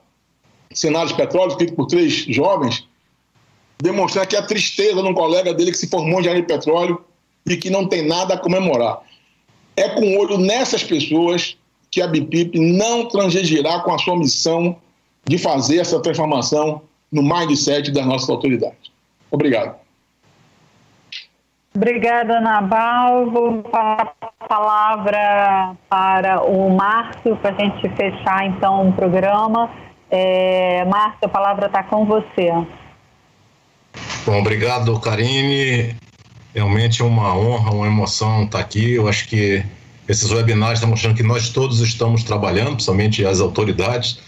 Cenários Petróleo, escrito por 3 jovens, demonstrando aqui a tristeza de um colega dele que se formou em engenharia de petróleo e que não tem nada a comemorar. É com olho nessas pessoas que a BPIP não transigirá com a sua missão de fazer essa transformação no mindset das nossas autoridades. Obrigado. Obrigada, Anabal. Vou passar a palavra para o Márcio para a gente fechar, então, o programa. Márcio, a palavra está com você. Bom, obrigado, Karine. Realmente é uma honra, uma emoção estar aqui. Eu acho que esses webinars estão mostrando que nós todos estamos trabalhando, principalmente as autoridades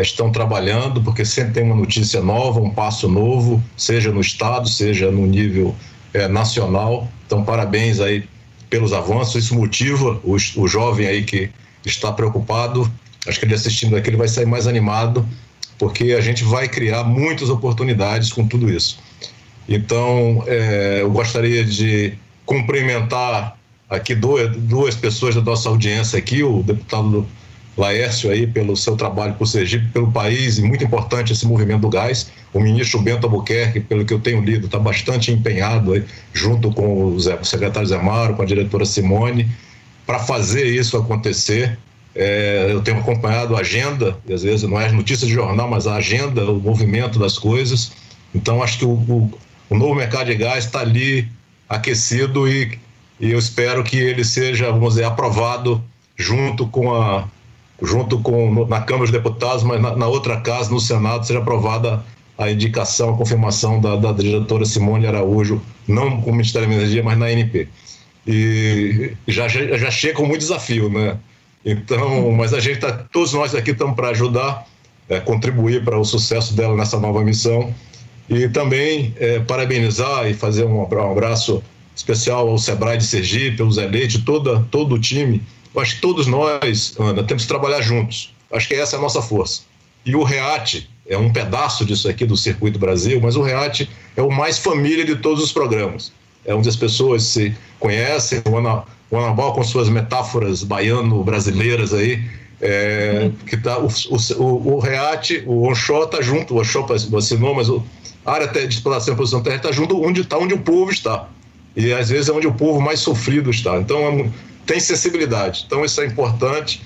estão trabalhando, porque sempre tem uma notícia nova, um passo novo, seja no Estado, seja no nível nacional. Então, parabéns aí pelos avanços. Isso motiva o jovem aí que está preocupado. Acho que ele assistindo aqui ele vai sair mais animado, porque a gente vai criar muitas oportunidades com tudo isso. Então, eu gostaria de cumprimentar aqui duas pessoas da nossa audiência aqui, o deputado Laércio aí pelo seu trabalho por Sergipe, pelo país, e muito importante esse movimento do gás. O ministro Bento Albuquerque, pelo que eu tenho lido, está bastante empenhado aí, junto com o secretário Zé Maro, com a diretora Simone, para fazer isso acontecer. Eu tenho acompanhado a agenda, e às vezes não é notícia de jornal, mas a agenda, o movimento das coisas. Então, acho que o novo mercado de gás está ali aquecido e eu espero que ele seja, vamos dizer, aprovado junto na Câmara dos Deputados, mas na outra casa, no Senado, seja aprovada a indicação, a confirmação da diretora Simone Araújo, não com o Ministério da Energia, mas na ANP. E já chega com muito desafio, né? Então, mas todos nós aqui estamos para ajudar, contribuir para o sucesso dela nessa nova missão. E também parabenizar e fazer um abraço especial ao Sebrae de Sergipe, ao Zé Leite, todo o time. Eu acho que todos nós, Ana, temos que trabalhar juntos. Acho que essa é a nossa força. E o REAT é um pedaço disso aqui do Circuito Brasil, mas o REAT é o mais família de todos os programas. É onde as pessoas se conhecem, o Anabal com suas metáforas baiano-brasileiras aí, que tá, o REAT, o Onxó está junto, o Onxó vacinou, mas a área de exploração e produção terrestre está junto onde o povo está. E às vezes é onde o povo mais sofrido está. Então tem sensibilidade. Então isso é importante.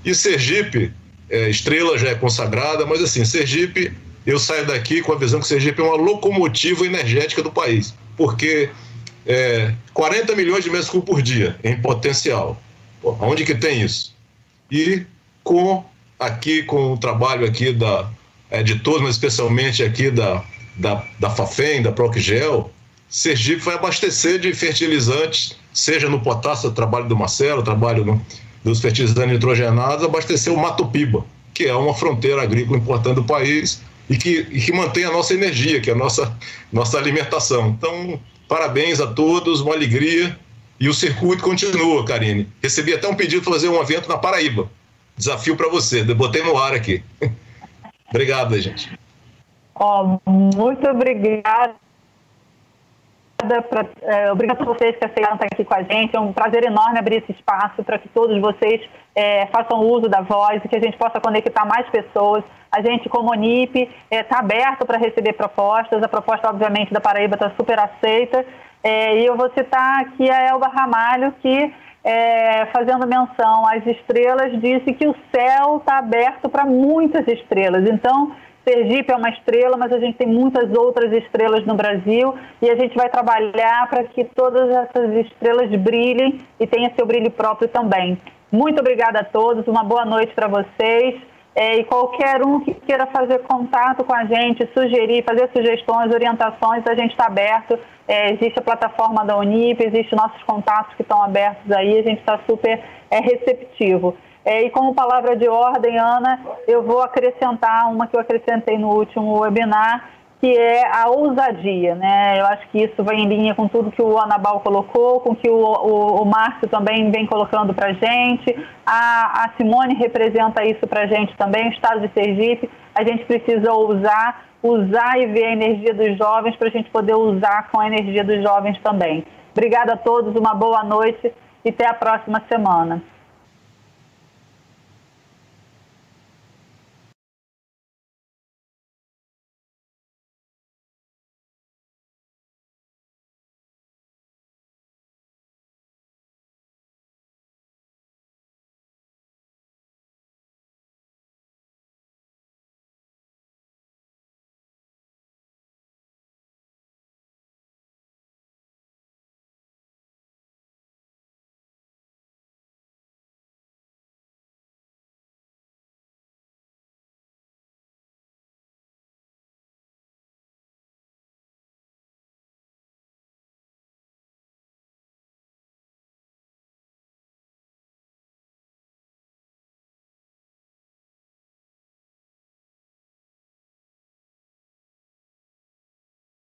E Sergipe, Estrela já é consagrada, mas assim, Sergipe, eu saio daqui com a visão que Sergipe é uma locomotiva energética do país. Porque 40 milhões de metros cúbicos por dia em potencial. Pô, onde que tem isso? E com o trabalho aqui de todos, mas especialmente aqui da Fafem, da Procgel, Sergipe vai abastecer de fertilizantes, seja no potássio, o trabalho do Marcelo, o trabalho dos fertilizantes nitrogenados, abastecer o Mato Piba, que é uma fronteira agrícola importante do país e que mantém a nossa energia, que é a nossa alimentação. Então, parabéns a todos, uma alegria. E o circuito continua, Karine. Recebi até um pedido de fazer um evento na Paraíba. Desafio para você, botei no ar aqui. Obrigado, gente. Muito obrigada. Obrigado a vocês que aceitaram estar aqui com a gente. É um prazer enorme abrir esse espaço para que todos vocês façam uso da voz e que a gente possa conectar mais pessoas. A gente, como ONIP, está aberto para receber propostas. A proposta, obviamente, da Paraíba está super aceita. E eu vou citar aqui a Elba Ramalho, que, fazendo menção às estrelas, disse que o céu está aberto para muitas estrelas. Então, Sergipe é uma estrela, mas a gente tem muitas outras estrelas no Brasil e a gente vai trabalhar para que todas essas estrelas brilhem e tenham seu brilho próprio também. Muito obrigada a todos, uma boa noite para vocês. E qualquer um que queira fazer contato com a gente, sugerir, fazer sugestões, orientações, a gente está aberto. Existe a plataforma da Unip, existem nossos contatos que estão abertos aí, a gente está super receptivo. E como palavra de ordem, Ana, eu vou acrescentar uma que eu acrescentei no último webinar, que é a ousadia, né? Eu acho que isso vai em linha com tudo que o Anabal colocou, com que o Márcio também vem colocando para a gente. A Simone representa isso para a gente também, o Estado de Sergipe. A gente precisa usar e ver a energia dos jovens para a gente poder usar com a energia dos jovens também. Obrigada a todos, uma boa noite e até a próxima semana.